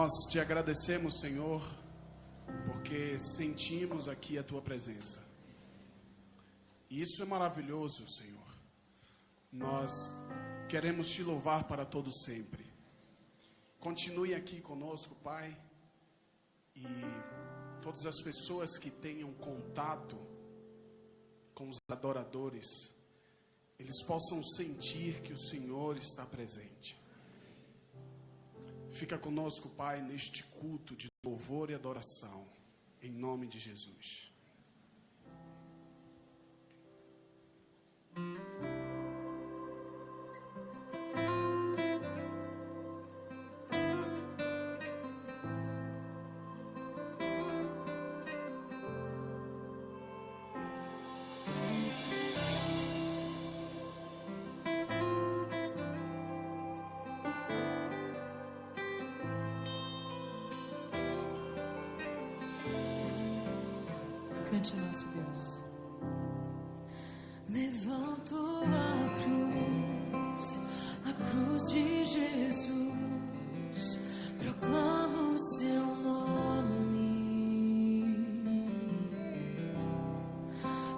Nós te agradecemos, Senhor, porque sentimos aqui a tua presença. E isso é maravilhoso, Senhor. Nós queremos te louvar para todo sempre. Continue aqui conosco, Pai, e todas as pessoas que tenham contato com os adoradores, eles possam sentir que o Senhor está presente. Fica conosco, Pai, neste culto de louvor e adoração, em nome de Jesus. Cante o nosso Deus. Levanto a cruz de Jesus, proclamo o seu nome,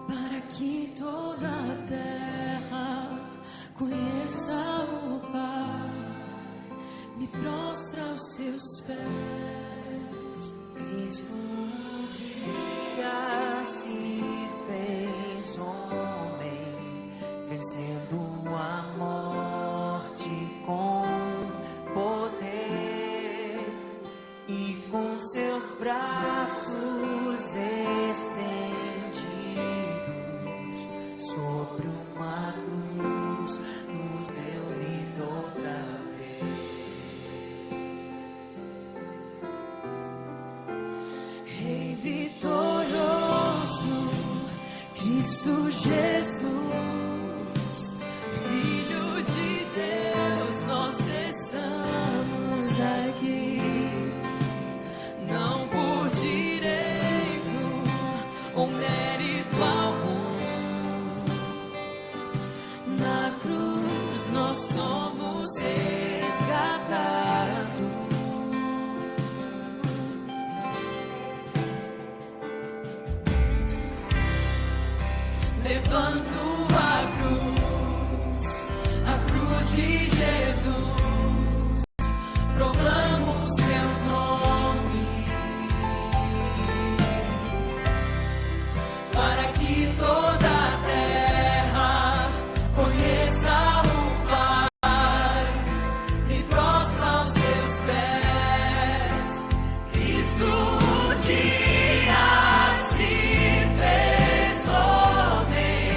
para que toda a terra conheça o Pai, me prostra aos seus pés. Cristo um dia se fez homem, vencendo a morte com poder, e com seus braços estendidos sobre uma cruz nos deu vida outra vez. Rei vitorioso, Cristo Jesus, Filho de Deus, nós estamos aqui, não por direito ou mérito algum. Na cruz nós somos resgatados. Levanto a cruz de Jesus, proclamo o seu nome, para que toda a terra conheça o Pai, me prostra aos seus pés. Cristo um dia se fez homem,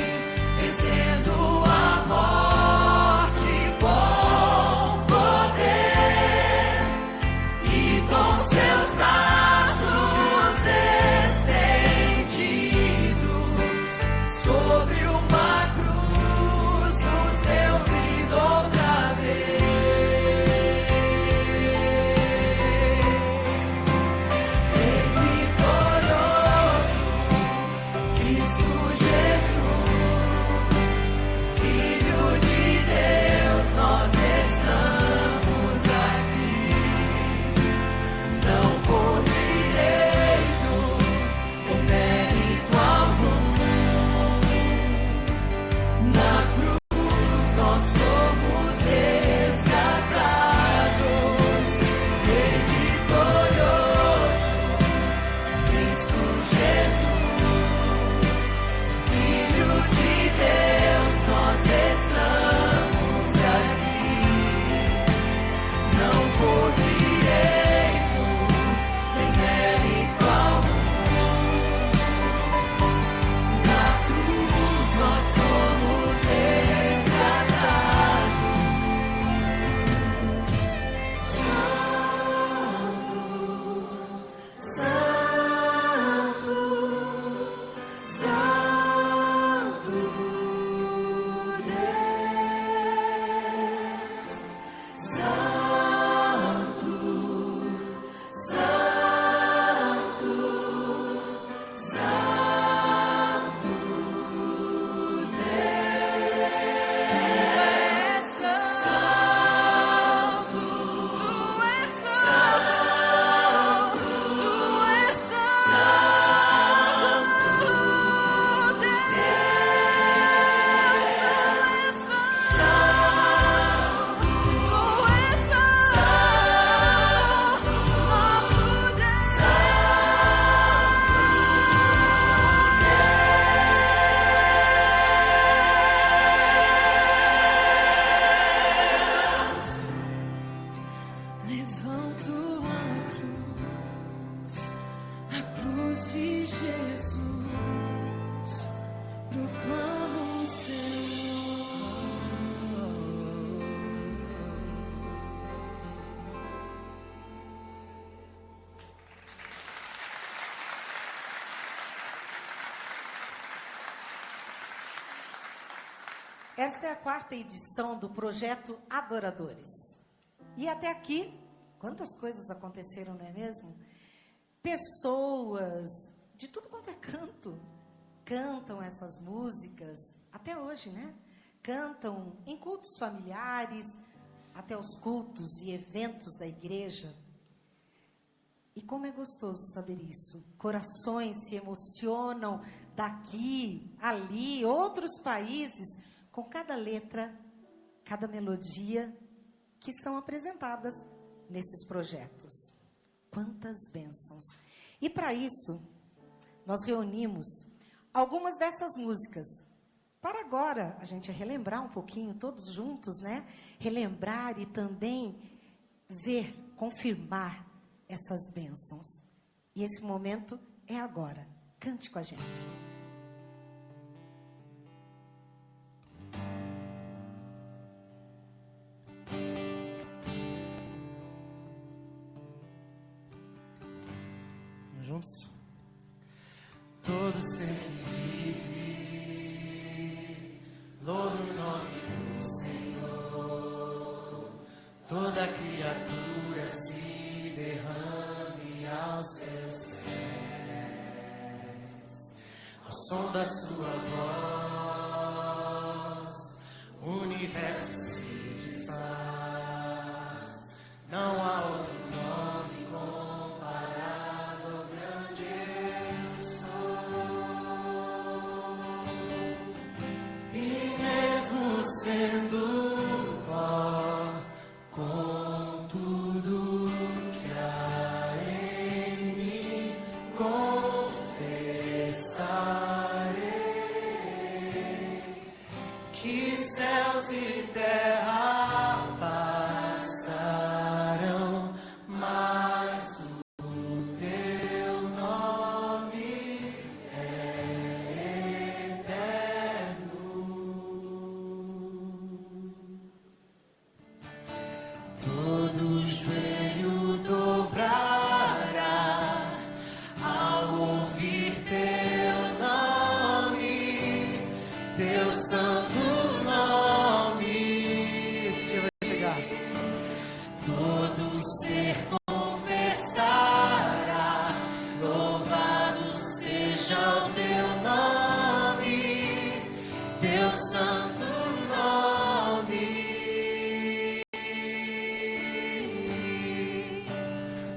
de Jesus, proclamo o Senhor. Esta é a 4ª edição do projeto Adoradores. E até aqui, quantas coisas aconteceram, não é mesmo? Pessoas de tudo quanto é canto cantam essas músicas até hoje, né? Cantam em cultos familiares, até os cultos e eventos da igreja. E como é gostoso saber isso. Corações se emocionam daqui, ali, outros países, com cada letra, cada melodia que são apresentadas nesses projetos. Quantas bênçãos! E para isso, nós reunimos algumas dessas músicas, para agora a gente relembrar um pouquinho, todos juntos, né? Relembrar e também ver, confirmar essas bênçãos. E esse momento é agora. Cante com a gente. Juntos. Todo ser que vive, louve o nome do Senhor. Toda criatura se derrame aos seus pés. Ao som da sua voz, o universo se desfaz. Não há outro nome comparado ao grande eu sou. E mesmo sendo pó, com tudo que há em mim, confessarei que céus e terra passarão, mas o teu nome é eterno. Todo joelho dobrará ao ouvir teu nome, teu santo nome. Esse dia vai chegar. Todo ser confessará, louvado seja o teu nome, teu santo nome.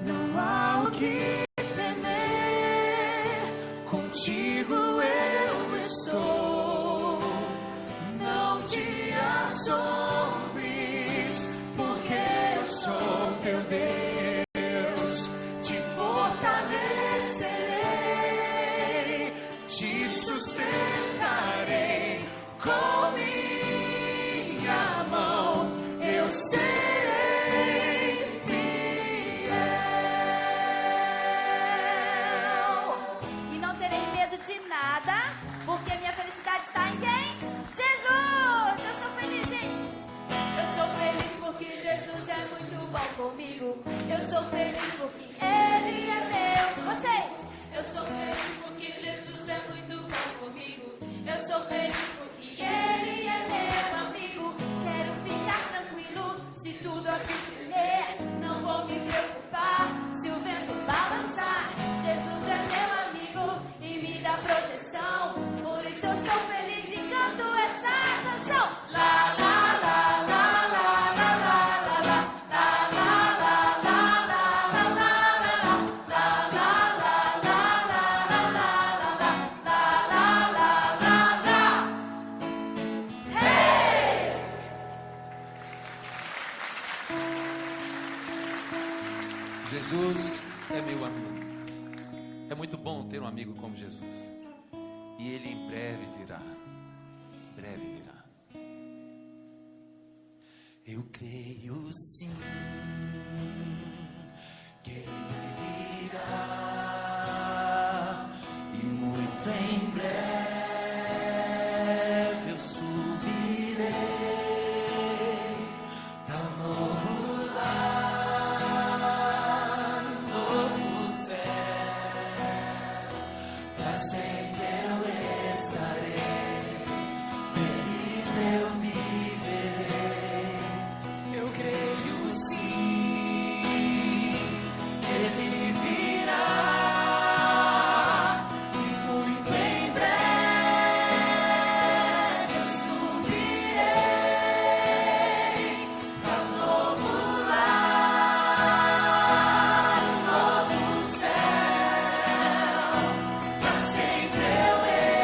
Não há o que temer, contigo eu estou. Não te assombres, porque eu sou teu Deus. Te fortalecerei, te sustentarei com minha mão. Eu serei fiel. E não terei medo de nada, porque minha felicidade está em quem? Jesus! Eu sou feliz, gente. Eu sou feliz porque Jesus é muito bom comigo. Eu sou feliz porque Ele é meu. Vocês? Eu sou feliz porque Jesus é muito bom comigo. Eu sou feliz porque Ele é meu amigo. Quero ficar tranquilo se tudo aqui tremer. Não vou me preocupar se o vento balançar. Jesus é meu amigo e me dá proteção. Por isso eu sou feliz e canto essa canção. Lá, lá, lá, lá, lá, lá, lá, lá, lá, lá, lá, lá, lá, lá, lá, Jesus é meu amigo. É muito bom ter um amigo como Jesus. E Ele em breve virá. Breve virá. Eu creio sim que Ele virá. sempre eu estarei, feliz eu viverei. Eu creio sim, Ele virá, e muito em breve eu subirei a novo lar, novo céu. Pra sempre eu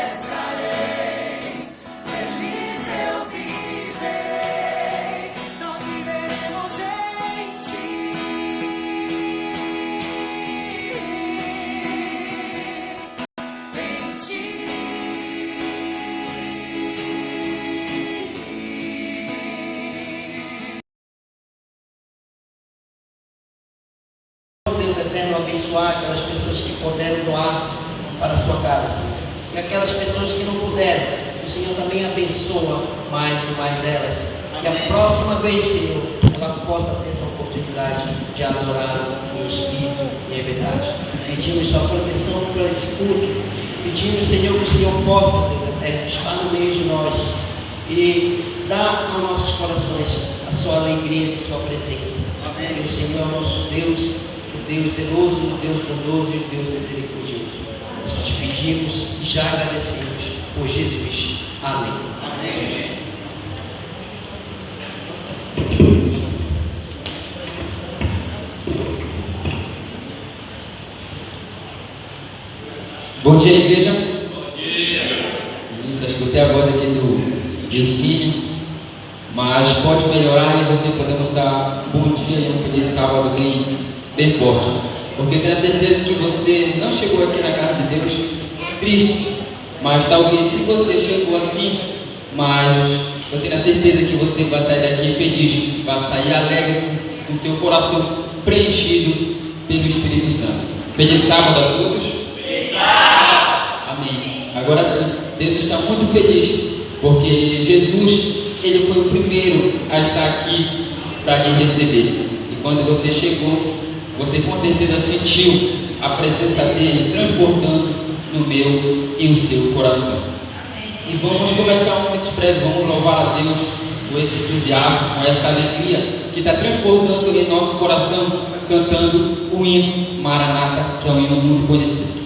estarei, feliz eu viverei. Nós viveremos em Ti, em Ti. Deus eterno, abençoar aquelas pessoas que puderam doar para a sua casa, e aquelas pessoas que não puderam, o Senhor também abençoa mais e mais elas, que a próxima vez, Senhor, ela possa ter essa oportunidade de adorar em espírito e em verdade. Pedimos sua proteção por esse culto, pedimos, Senhor, que o Senhor possa, Deus eterno, estar no meio de nós e dar aos nossos corações a sua alegria de sua presença. E o Senhor é o nosso Deus, o Deus zeloso, o Deus bondoso e o Deus misericordioso. Nós te pedimos e já agradecemos por Jesus. Amém. Bom dia, igreja. Bom dia. Isso, escutei a voz aqui do Ensino, mas pode melhorar e você podemos dar bom dia e um feliz sábado bem forte. Porque eu tenho a certeza que você não chegou aqui na casa de Deus triste, mas talvez se você chegou assim, mas eu tenho a certeza que você vai sair daqui feliz, vai sair alegre, com seu coração preenchido pelo Espírito Santo. Feliz sábado a todos. Feliz sábado. Amém. Agora sim, Deus está muito feliz, porque Jesus, Ele foi o primeiro a estar aqui para lhe receber. E quando você chegou, você com certeza sentiu a presença dele transbordando no meu e o seu coração. E vamos começar um momento breve, vamos louvar a Deus com esse entusiasmo, com essa alegria que está transbordando em nosso coração, cantando o hino Maranata, que é um hino muito conhecido.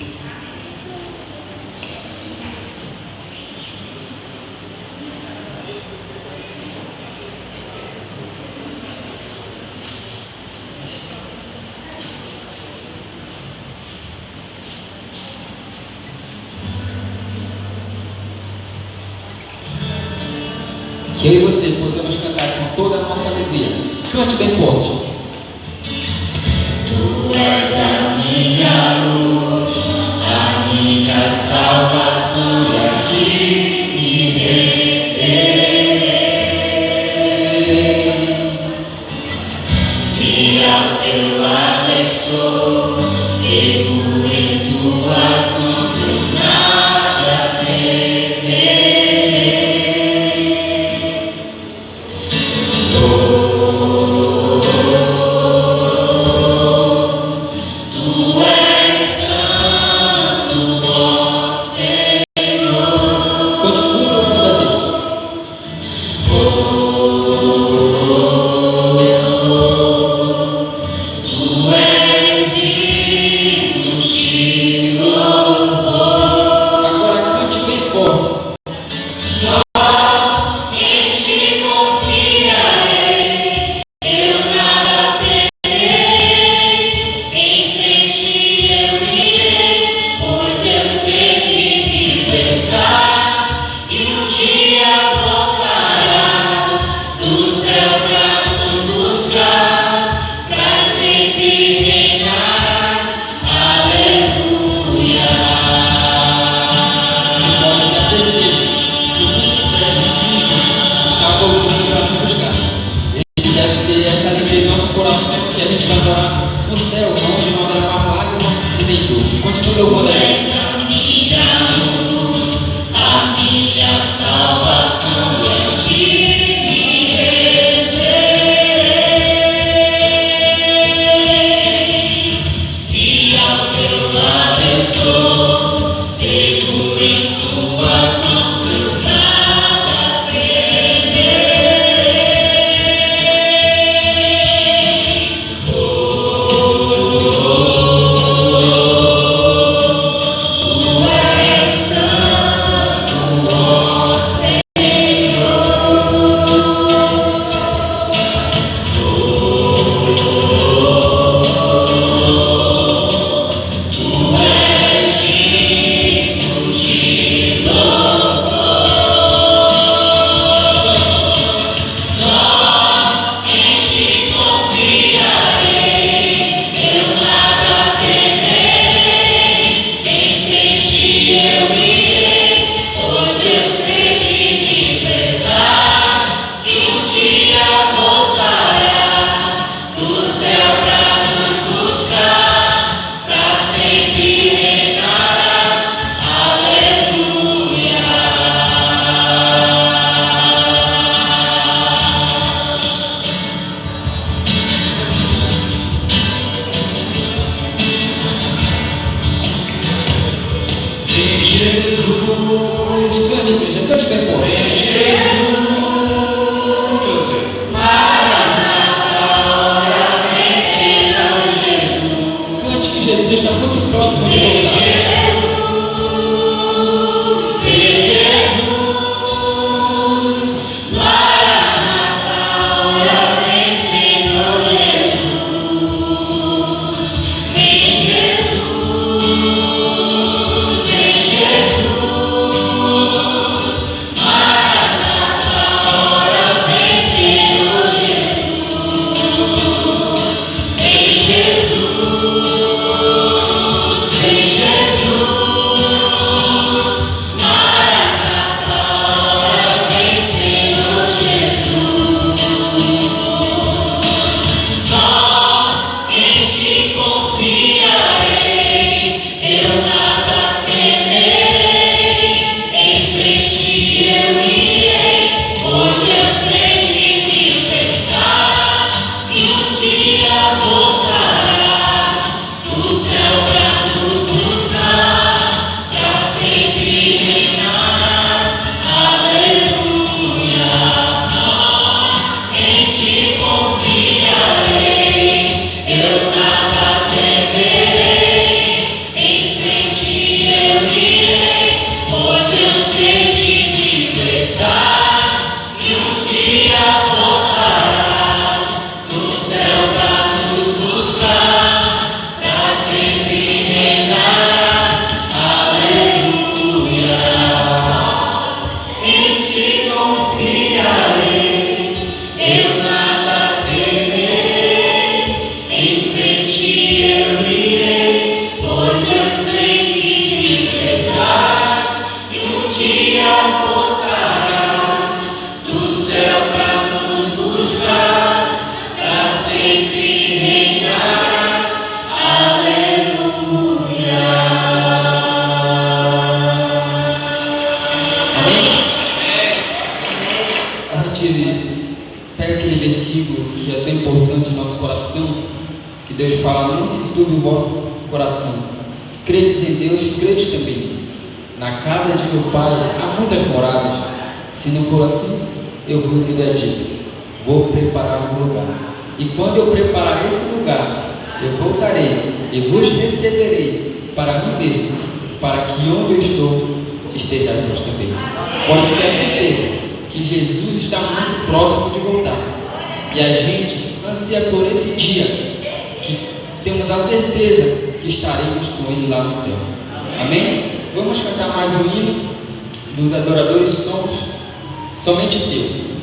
Que eu e você possamos cantar com toda a nossa alegria. Cante bem forte. Tu és a minha luz, a minha salvação, e a ti me renderei. Se ao teu lado estou, seguro em tuas mãos, eu nada temerei. Oh, Jesus. Cante, igreja, cante bem forte. Vem Jesus. Jesus está muito próximo de voltar. Pega aquele versículo que é tão importante no nosso coração, que Deus fala: não se turbe o vosso coração, credes em Deus, credes também. Na casa de meu pai há muitas moradas. Se não for assim, eu vou ter dito: vou preparar um lugar. E quando eu preparar esse lugar, eu voltarei e vos receberei para mim mesmo, para que onde eu estou esteja vós também. Pode ter certeza que Jesus está muito próximo de voltar, e a gente ansia por esse dia, que temos a certeza que estaremos com Ele lá no céu. Amém? Vamos cantar mais um hino dos adoradores. Somos somente Teu.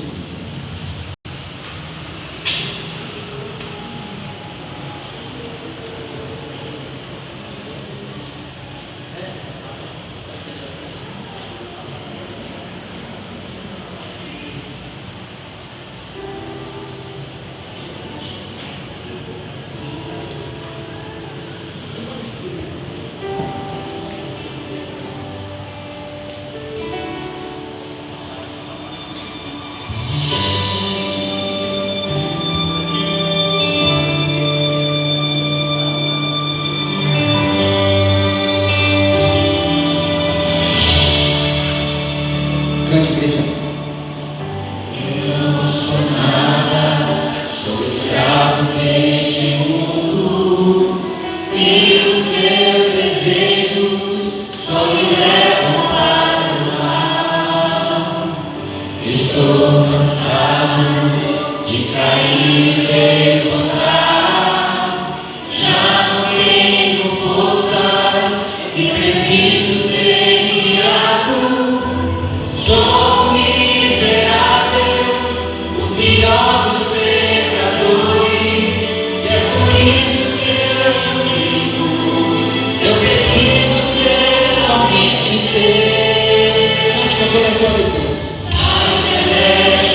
Cante, igreja. Eu não sou nada, sou escravo deste mundo, e os meus desejos só me levam para o mal. Estou cansado de cair e levantar, já não tenho forças e preciso ser guiado. Sou miserável, o pior dos pecadores, e é por isso que eu suplico. Eu preciso ser somente Teu. Cante com toda a sua alegria. A celeste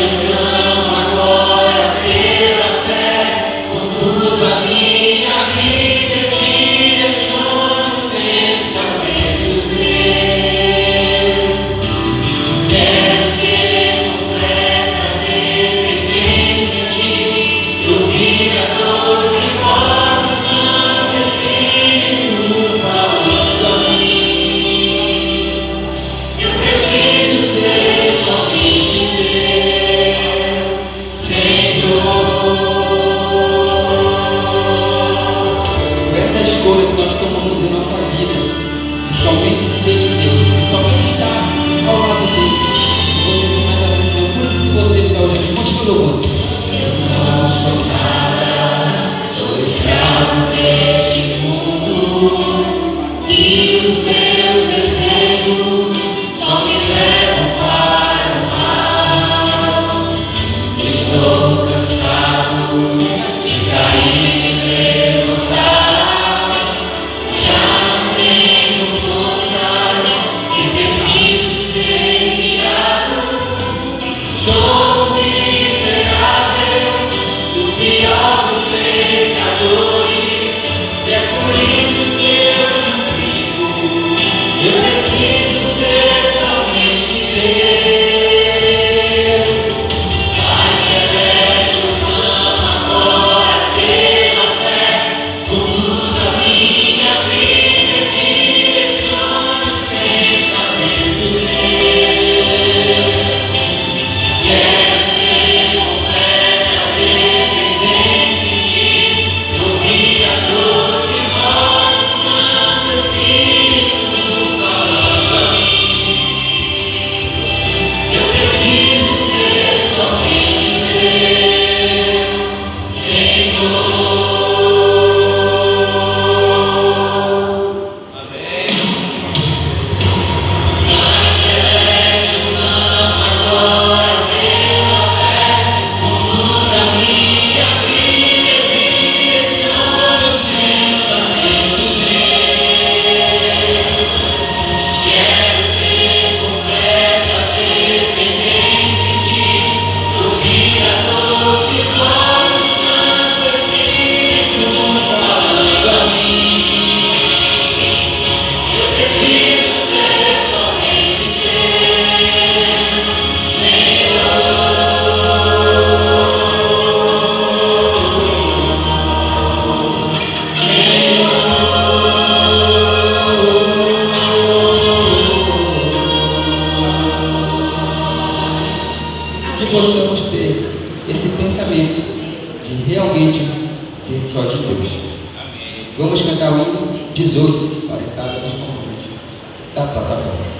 possamos ter esse pensamento de realmente ser só de Deus. Amém. Vamos cantar o hino 18 para a entrada dos convites da plataforma.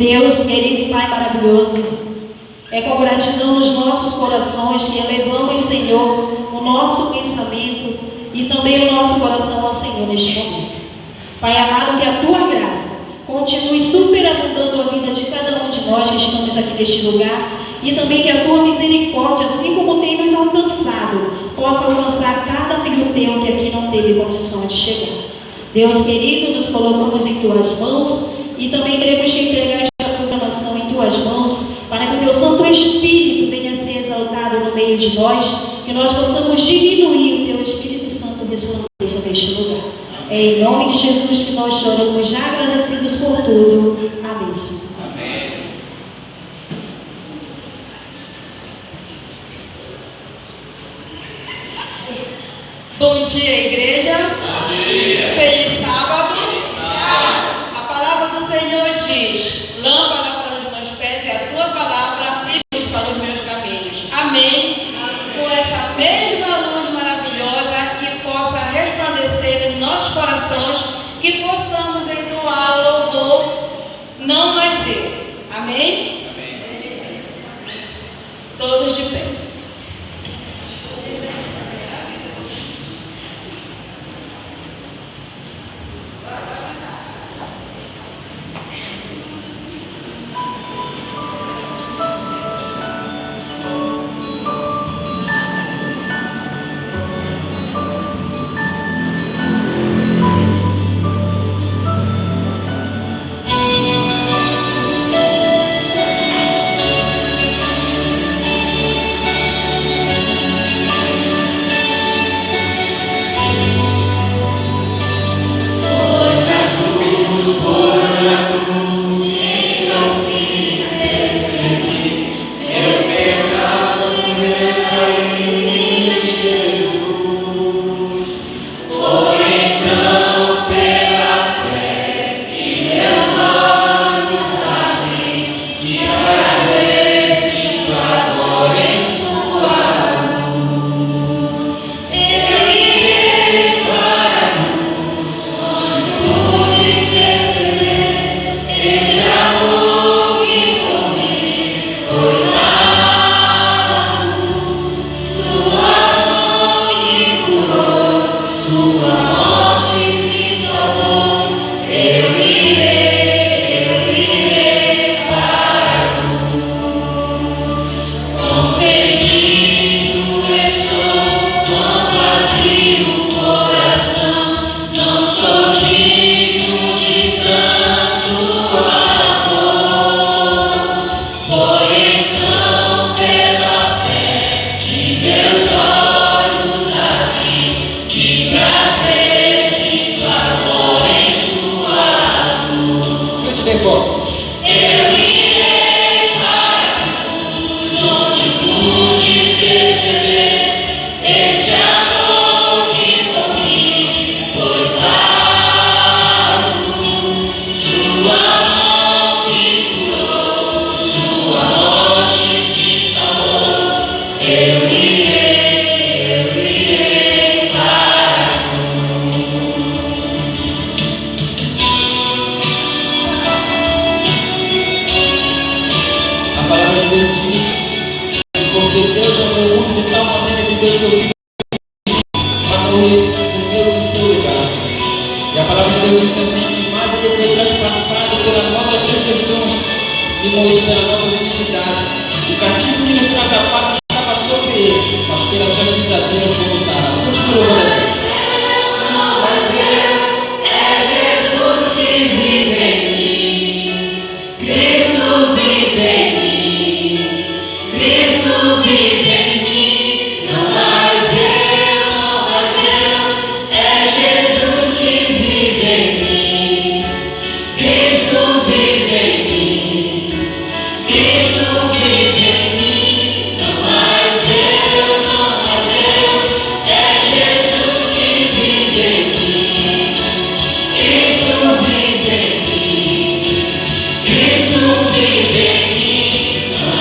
Deus, querido e Pai maravilhoso, é com gratidão nos nossos corações que elevamos, Senhor, o nosso pensamento e também o nosso coração ao Senhor neste momento. Pai amado, que a Tua graça continue superabundando a vida de cada um de nós que estamos aqui neste lugar e também que a Tua misericórdia, assim como tem nos alcançado, possa alcançar cada filho Teu que aqui não teve condição de chegar. Deus querido, nos colocamos em Tuas mãos e também queremos te entregar esta programação em Tuas mãos, para que o Teu Santo Espírito venha a ser exaltado no meio de nós, que nós possamos diminuir o Teu Espírito Santo resplandeça neste lugar. É em nome de Jesus que nós choramos, já agradecidos por tudo. Amém, Senhor. Amém. Bom dia, igreja. Bom dia. Feliz sábado. A palavra do Senhor diz: lâmpada para os meus pés é a Tua palavra e luz para os meus caminhos. Amém. Com essa mesma luz maravilhosa que possa resplandecer em nossos corações, que possamos entoar louvor, não mais eu. Amém? Amém. Todos de pé. Jacó. Eu irei para a cruz, onde pude perceber este amor que por mim foi pago. Sua mão me curou, sua morte me salvou. Eu irei para a cruz. A palavra de Deus diz: porque Deus amou o mundo de tal maneira que deu seu filho para morrer no meu e no seu lugar. E a palavra de Deus diz também que mais ele foi traspassado pelas nossas transgressões e moído pelas nossas iniquidades. O castigo que nos traz a paz estava sobre ele, mas pelas suas pisaduras fomos sarados. Continua, glória Mas é Jesus que vive em mim, Cristo vive em mim, Cristo vive em mim. Não mais eu, é Jesus que vive em mim, Cristo vive em mim, Cristo vive em mim. Não mais eu, é Jesus que vive em mim, Cristo vive em mim, Cristo vive em mim. Não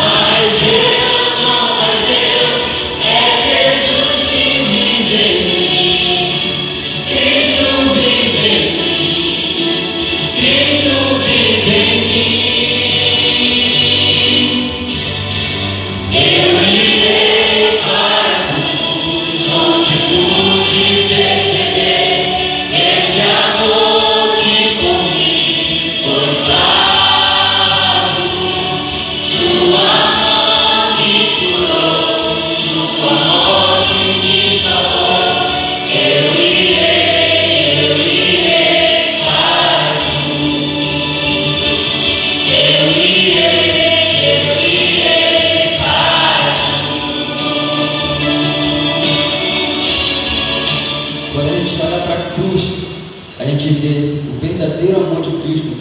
mais eu, é Jesus que vive em mim, Cristo vive em mim, Cristo vive em mim. Eu irei para a cruz, onde pude perceber esse amor que por mim foi pago. Sua mão me curou, sua morte me salvou. Eu irei para a cruz. Eu irei para a Quando a gente olha para a cruz, a gente vê o verdadeiro amor de Cristo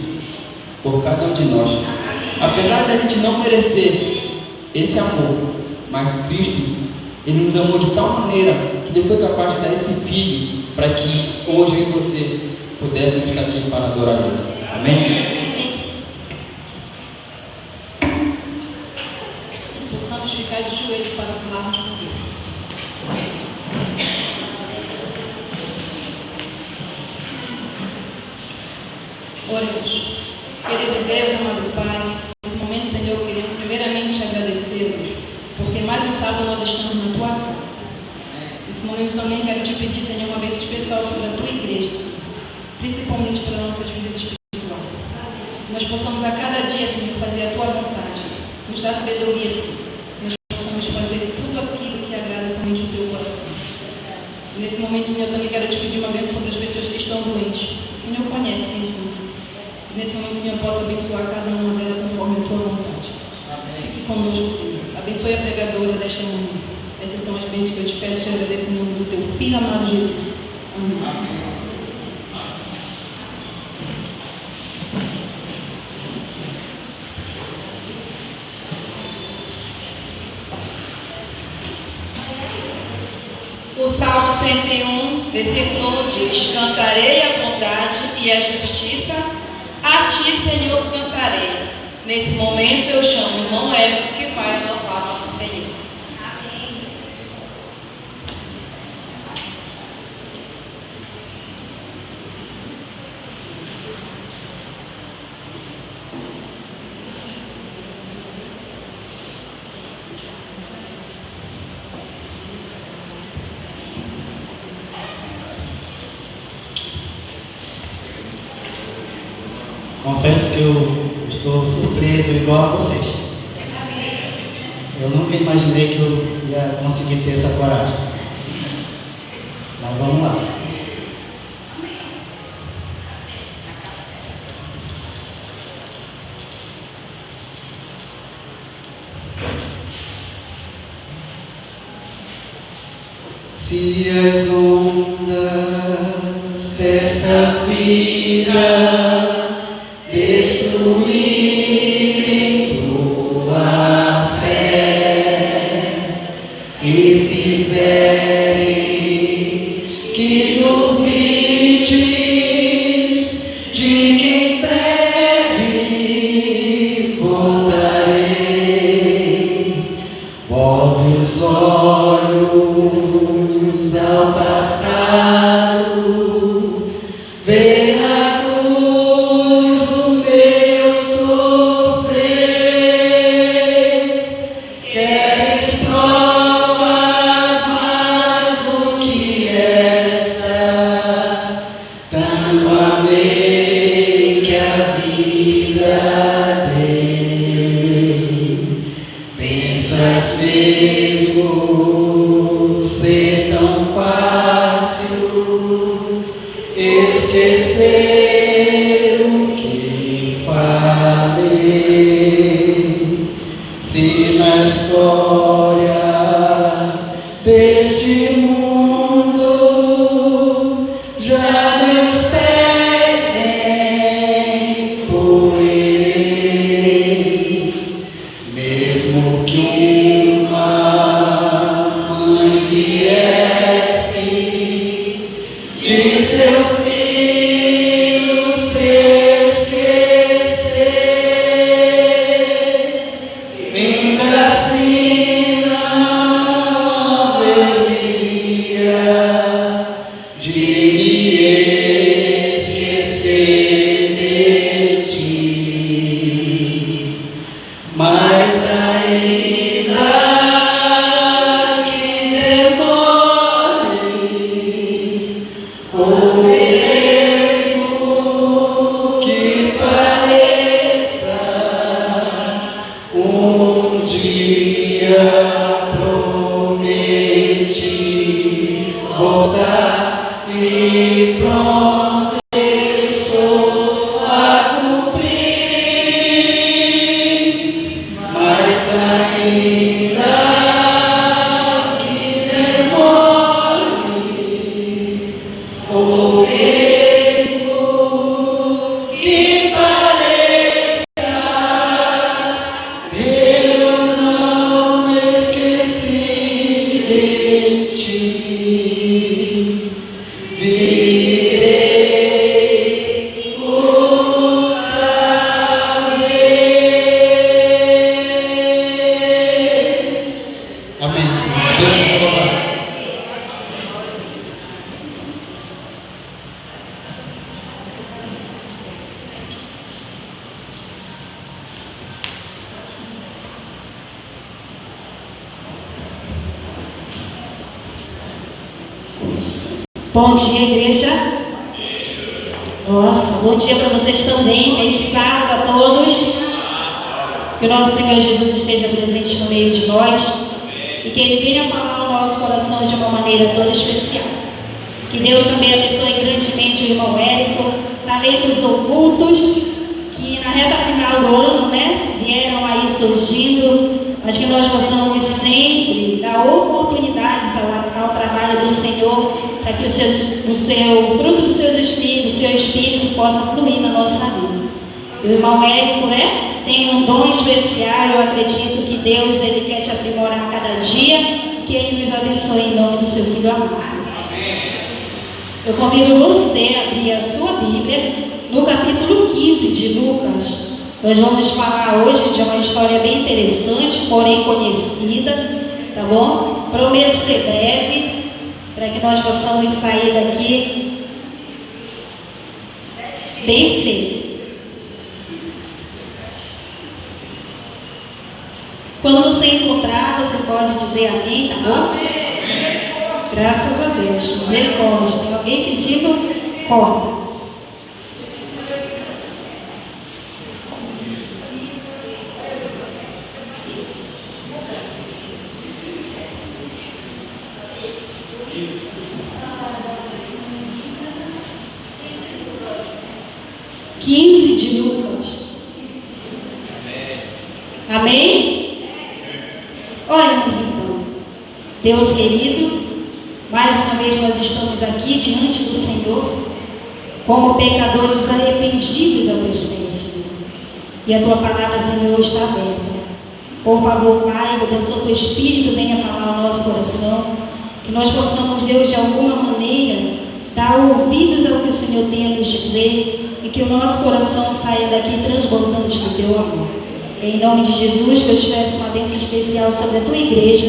por cada um de nós. Apesar de a gente não merecer esse amor, mas Cristo, Ele nos amou de tal maneira que Ele foi capaz de dar esse filho para que hoje eu e você pudéssemos estar aqui para adorar Ele. Amém? Possamos ficar de joelho para falarmos com Deus. Oremos. Querido Deus, amado Pai, nesse momento, Senhor, queremos primeiramente agradecê-los, porque mais um sábado nós estamos na Tua casa. Nesse momento também quero te pedir, Senhor, uma bênção especial sobre a Tua igreja, principalmente para nossas vidas espirituais. Que nós possamos a cada dia, Senhor, fazer a Tua vontade. Nos dá sabedoria, Senhor. Que nós possamos fazer tudo aquilo que agrada realmente o Teu coração. E nesse momento, Senhor, também quero te pedir uma bênção sobre as pessoas que estão doentes. O Senhor conhece quem são, Senhor. Nesse momento, Senhor, possa abençoar cada uma delas conforme a Tua vontade. Fique conosco, Senhor. Abençoe a pregadora desta manhã. Essas são as bênçãos que eu te peço e te agradeço em nome do Teu Filho amado Jesus. Amém. O Salmo 101, versículo 1 diz: Cantarei a bondade e a justiça, a Ti, Senhor, cantarei. Nesse momento eu chamo o irmão Érico, que vai louvar nosso Senhor. Amém. Confesso que eu estou surpreso igual a vocês. Eu nunca imaginei que eu ia conseguir ter essa coragem. Mas vamos lá. Se as ondas desta vida destruir convites de que em breve voltarei. Volve os olhos ao passado, vê na cruz o meu sofrer. Queres provas mais do que essa? Tanto amei que a vida dei. Pensas mesmo ser tão fácil esquecer o que falei? Se na história deste mundo já meus pés empoeirei, mesmo que uma mãe viesse de seu filho se esquecer, ainda assim não haveria de me esquecer de ti. Mas ainda que demore, ou mesmo que pareça, um dia prometi voltar e pronto estou a cumprir. Mas ainda que demore, ou mesmo que pareça, eu não me esqueci de ti. Virei outra vez. Amém, Senhor. Deus te louvar. Bom dia, igreja. Nossa, bom dia para vocês também. Feliz sábado a todos. Que o nosso Senhor Jesus esteja presente no meio de nós e que Ele venha falar no nosso coração de uma maneira toda especial. Que Deus também abençoe grandemente o irmão Érico, talentos ocultos que na reta final do ano, vieram aí surgindo, mas que nós possamos sempre dar oportunidades ao trabalho do Senhor, para que o fruto do seu espírito possa fluir na nossa vida. O irmão Érico, tem um dom especial. Eu acredito que Deus, Ele quer te aprimorar a cada dia, que Ele nos abençoe em nome do seu Filho amado. Eu convido você a abrir a sua Bíblia no capítulo 15 de Lucas. Nós vamos falar hoje de uma história bem interessante, porém conhecida, tá bom? Prometo ser breve, para que nós possamos sair daqui bem cedo. Quando você encontrar, você pode dizer amém, tá bom? Graças a Deus. Misericórdia. Tem alguém pedindo corda? De Lucas. Amém? Oremos então. Deus querido, mais uma vez nós estamos aqui diante do Senhor como pecadores arrependidos aos teus pés, Senhor. E a tua palavra, Senhor, está aberta. Por favor, Pai, que o teu Espírito venha falar ao nosso coração, que nós possamos, Deus, de alguma maneira dá ouvidos ao que o Senhor tem a nos dizer e que o nosso coração saia daqui transbordante do teu amor. Em nome de Jesus, que eu te peço uma bênção especial sobre a tua igreja,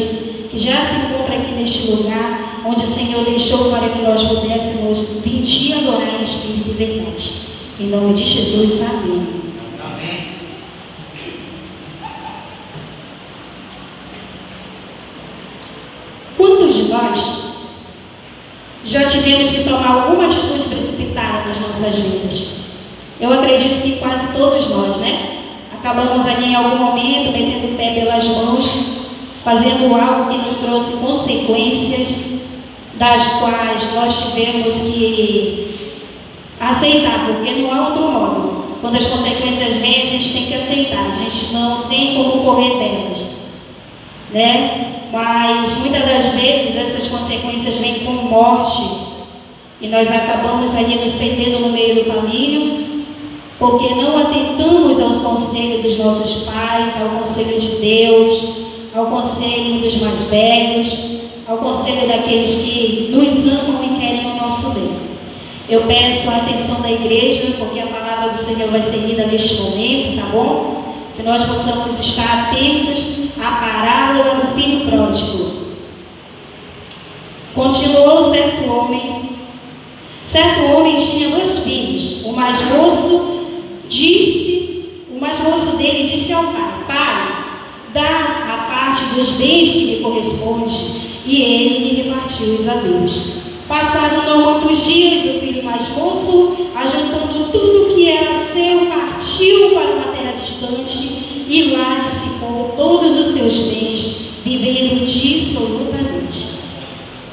que já se encontra aqui neste lugar, onde o Senhor deixou para que nós pudéssemos vir te adorar em espírito e verdade. Em nome de Jesus, amém. Amém. Quantos de nós já tivemos que tomar alguma atitude precipitada nas nossas vidas? Eu acredito que quase todos nós, né? Acabamos ali em algum momento metendo o pé pelas mãos, fazendo algo que nos trouxe consequências, das quais nós tivemos que aceitar, porque não há outro modo. Quando as consequências vêm, a gente tem que aceitar, a gente não tem como correr delas, né? Mas muitas das vezes essas consequências vêm com morte e nós acabamos ali nos perdendo no meio do caminho, porque não atentamos aos conselhos dos nossos pais, ao conselho de Deus, ao conselho dos mais velhos, ao conselho daqueles que nos amam e querem o nosso bem. Eu peço a atenção da igreja, porque a palavra do Senhor vai ser lida neste momento, tá bom? Que nós possamos estar atentos à parábola do filho pródigo. Continuou certo homem. Certo homem tinha 2 filhos. O mais moço dele disse ao pai: Pai, dá a parte dos bens que me corresponde. E ele lhe repartiu os haveres. Passaram não muitos dias, o filho mais moço, ajuntando tudo que era seu, partiu para uma terra distante e lá dissipou todos os seus bens, vivendo dissolutamente.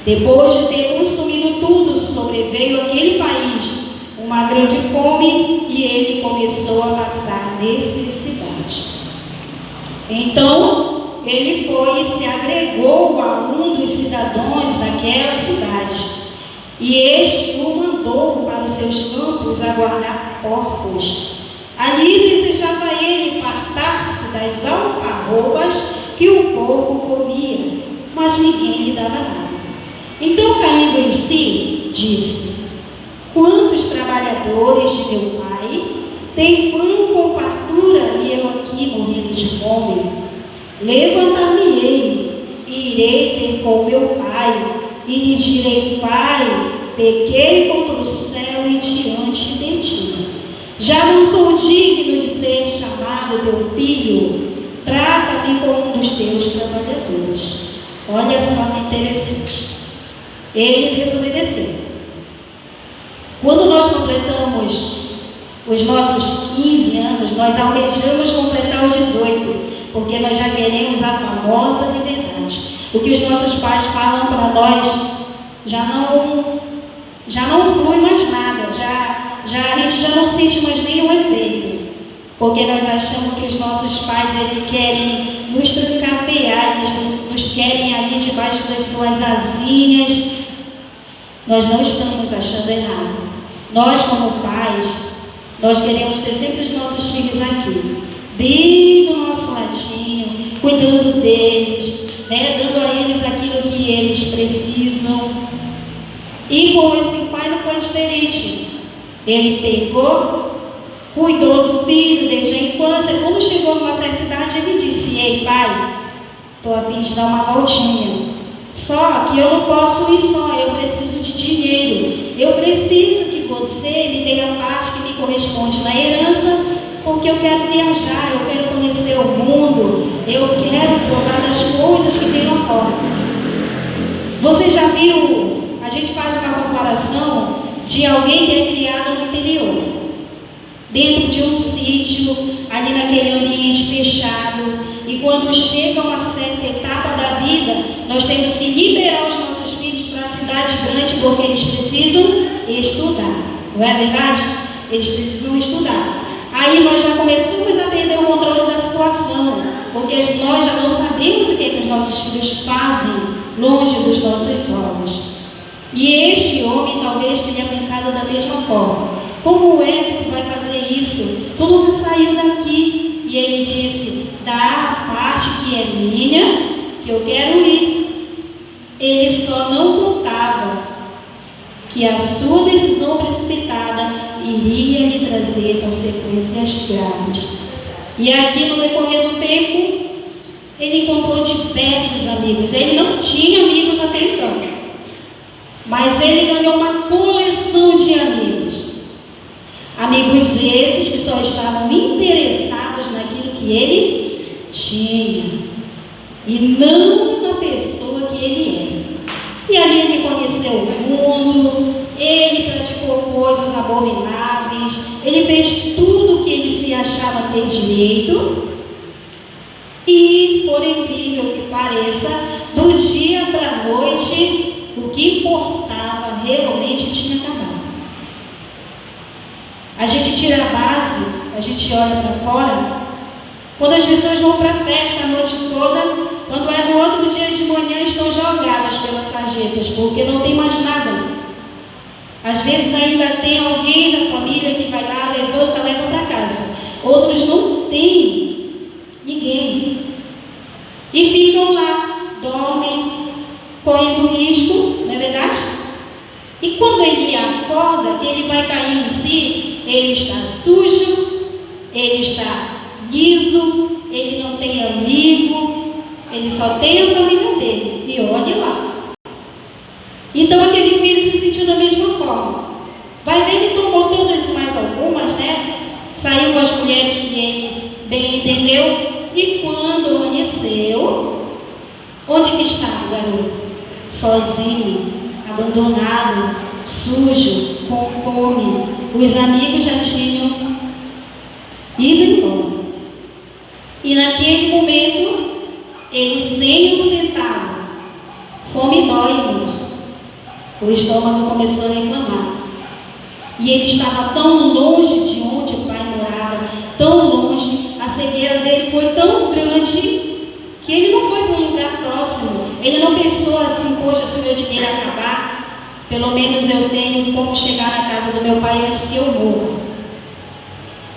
Depois de ter consumido tudo, sobreveio àquele país uma grande fome e ele começou a passar necessidade. Então ele foi e se agregou a um dos cidadãos daquela cidade, e este o mandou para os seus campos a guardar porcos. Ali desejava ele fartar-se das alfarrobas que o porco comia, mas ninguém lhe dava nada. Então, caindo em si, disse: Quantos trabalhadores de meu pai têm pão com fartura e eu aqui morrendo de fome? Levantar-me-ei e irei ter com meu pai e lhe direi: Pai, pequei contra o céu e diante de ti. Já não sou digno de ser chamado teu filho. Trata-me como um dos teus trabalhadores. Olha só que interessante. Ele desobedeceu. Quando nós completamos os nossos 15 anos, nós almejamos completar os 18, porque nós já queremos a famosa liberdade. O que os nossos pais falam para nós já não flui mais nada, a gente já não sente mais nenhum efeito, porque nós achamos que os nossos pais querem nos trancapear, eles nos querem ali debaixo das suas asinhas. Nós não estamos achando errado. Nós, como pais, nós queremos ter sempre os nossos filhos aqui, bem do nosso ladinho, cuidando deles, né? Dando a eles aquilo que eles precisam. E com esse pai não foi diferente. Ele pegou, cuidou do filho desde a infância. Quando chegou numa certa idade, ele disse: Ei, pai, estou a fim de dar uma voltinha. Só que eu não posso ir só, eu preciso de dinheiro. Eu preciso que você me dê a parte que me corresponde na herança, porque eu quero viajar, eu quero conhecer o mundo, eu quero provar das coisas que tem lá fora. Você já viu, a gente faz uma comparação de alguém que é criado no interior, dentro de um sítio, ali naquele ambiente fechado, e quando chega uma certa etapa da vida, nós temos que liberar os nossos filhos para a cidade grande, porque eles precisam estudar, não é verdade? Eles precisam estudar. Aí nós já começamos a perder o controle da situação, porque nós já não sabemos o que os nossos filhos fazem longe dos nossos olhos. E este homem talvez tenha pensado da mesma forma: como é que tu vai fazer isso? Tu nunca saiu daqui. E ele disse: dá a parte que é minha, que eu quero ir. Ele só não contava que a sua decisão precipitada iria lhe trazer consequências graves. E aqui, no decorrer do tempo, ele encontrou diversos amigos. Ele não tinha amigos até então, mas ele ganhou uma coleção de amigos. Amigos esses que só estavam interessados naquilo que ele tinha e não na pessoa que ele era. E ali ele conheceu o mundo, ele praticou coisas abomináveis, ele fez tudo o que ele se achava ter direito. E, por incrível que pareça, do dia para a noite, o que importava realmente tinha acabado. A gente tira a base, a gente olha para fora, quando as pessoas vão para a festa a noite toda, quando é no outro dia de manhã, estão jogadas pelas sarjetas, porque não tem mais nada. Às vezes ainda tem alguém da família que vai lá, levanta, leva para casa. Outros não têm ninguém. E ficam lá, dormem, correndo risco, não é verdade? E quando ele acorda, ele vai cair em si, ele está sujo, ele está liso, ele não tem amigo, ele só tem a família dele. E olhe lá. Então aquele filho se sentiu da mesma forma. Vai ver, ele tomou todas mais algumas, né? Saiu com as mulheres que ele bem entendeu. E quando amanheceu, onde que estava o garoto? Sozinho, abandonado, sujo, com fome. Os amigos já tinham ido embora. E naquele momento, ele sem um centavo, fome dói, irmãos. O estômago começou a reclamar. E ele estava tão longe de onde o pai morava, tão longe, a cegueira dele foi tão grande que ele não foi para um lugar próximo. Ele não pensou assim, poxa, se o meu dinheiro acabar, pelo menos eu tenho como chegar na casa do meu pai antes que eu morra.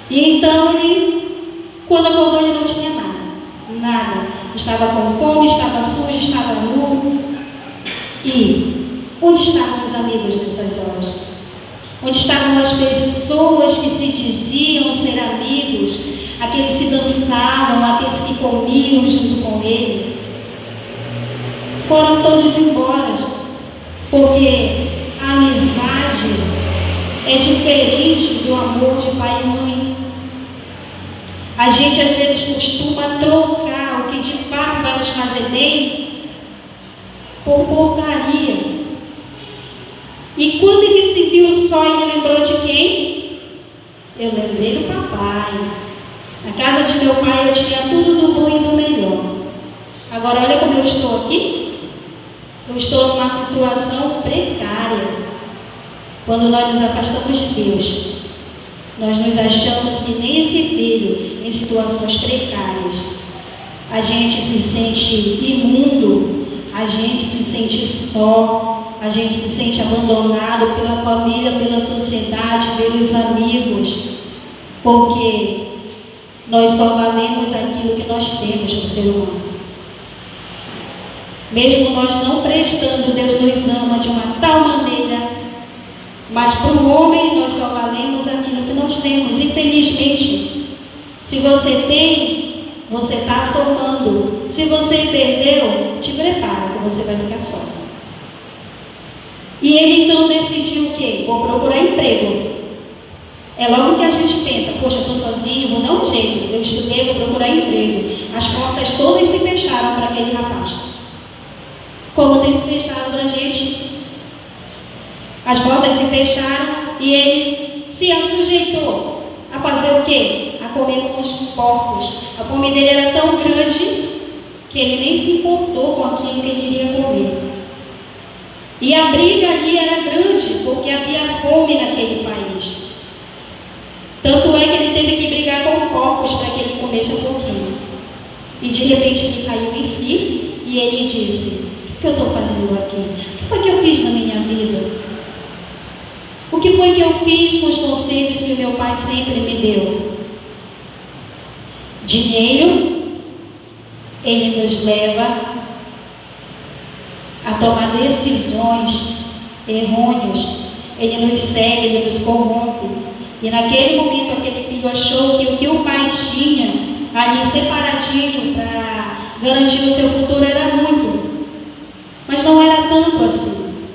E então ele, quando acordou, ele não tinha nada. Estava com fome, estava sujo, estava nu. E onde estavam os amigos nessas horas? Onde estavam as pessoas que se diziam ser amigos, aqueles que dançavam, aqueles que comiam junto com ele? Foram todos embora, porque a amizade é diferente do amor de pai e mãe. A gente às vezes costuma trocar o que de fato vai nos fazer bem por porcaria. E quando ele se viu só, ele lembrou de quem? Eu lembrei do papai. Na casa de meu pai eu tinha tudo do bom e do melhor. Agora olha como eu estou aqui. Eu estou numa situação precária. Quando nós nos afastamos de Deus, nós nos achamos que nem esse filho, em situações precárias, a gente se sente imundo, a gente se sente só, a gente se sente abandonado pela família, pela sociedade, pelos amigos, porque nós só valemos aquilo que nós temos como ser humano. Mesmo nós não prestando, Deus nos ama de uma tal maneira, mas para o homem nós só valemos aquilo que nós temos. Infelizmente, se você tem, você está somando. Se você perdeu, te prepara, que você vai ficar só. E ele então decidiu o quê? Vou procurar emprego. É logo que a gente pensa, poxa, estou sozinho, vou dar um jeito. Eu estudei, vou procurar emprego. As portas todas se fecharam para aquele rapaz. Como tem se fechado para a gente? As portas se fecharam e ele se assujeitou a fazer o quê? A comer com os porcos. A fome dele era tão grande que ele nem se importou com aquilo que ele iria comer. E a briga ali era grande, porque havia fome naquele país. Tanto é que ele teve que brigar com porcos para que ele comesse um pouquinho. E de repente ele caiu em si e ele disse: o que eu estou fazendo aqui? O que foi que eu fiz na minha vida? O que foi que eu fiz com os conselhos que o meu pai sempre me deu? Dinheiro, ele nos leva a tomar decisões errôneas. ele nos cega, ele nos corrompe. E naquele momento aquele filho achou que o que o pai tinha ali separadinho para garantir o seu futuro era muito. Mas não era tanto assim.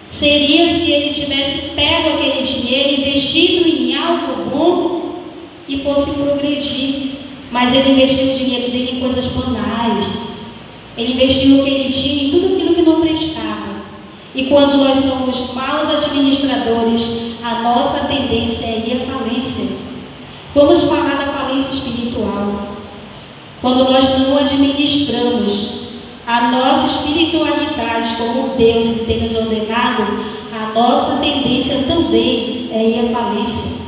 Seria se ele tivesse pego aquele dinheiro, investido em algo bom e fosse progredir. Mas ele investiu o dinheiro dele em coisas banais. Ele investiu o que ele tinha em tudo aquilo que não prestava. E quando nós somos maus administradores, a nossa tendência é ir à falência. Vamos falar da falência espiritual. Quando nós não administramos a nossa espiritualidade como Deus tem nos ordenado, a nossa tendência também é ir à falência.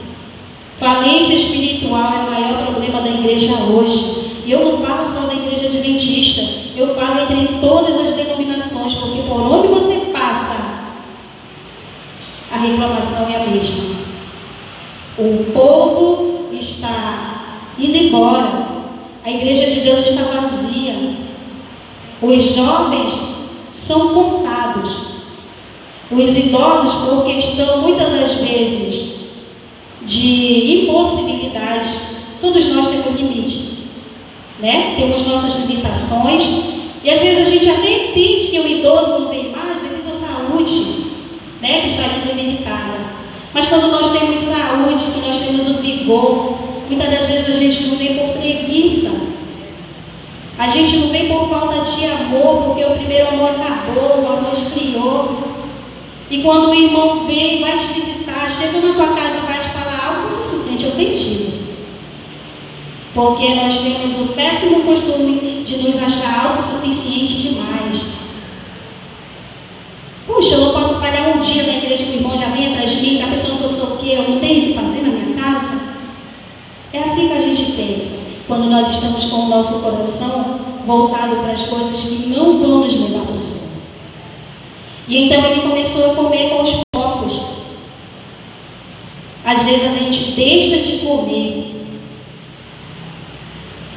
Falência espiritual é o maior problema da igreja hoje. E eu não falo só da igreja adventista, eu falo entre todas as denominações, porque por onde você passa, a reclamação é a mesma. O povo está indo embora, a igreja de Deus está vazia, os jovens são contados, os idosos, por questão muitas das vezes de impossibilidades, todos nós temos limite, né? Temos nossas limitações, e às vezes a gente até entende que o idoso não tem mais devido à saúde, né? Que está ali debilitada. Mas quando nós temos saúde, que nós temos o vigor, muitas das vezes a gente não vem por preguiça, a gente não vem por falta de amor, porque o primeiro amor acabou, o amor esfriou. E quando o irmão vem, vai te visitar, chega na tua casa e vai te falar algo, você se sente ofendido. Porque nós temos o péssimo costume de nos achar autossuficientes demais. Puxa, eu não posso falhar um dia na igreja que o irmão já vem atrás de mim, que a pessoa não sou o quê, eu não tenho o que fazer na minha casa. É assim que a gente pensa, quando nós estamos com o nosso coração voltado para as coisas que não vão nos levar para o céu. E então ele começou a comer com os porcos. Às vezes a gente deixa de comer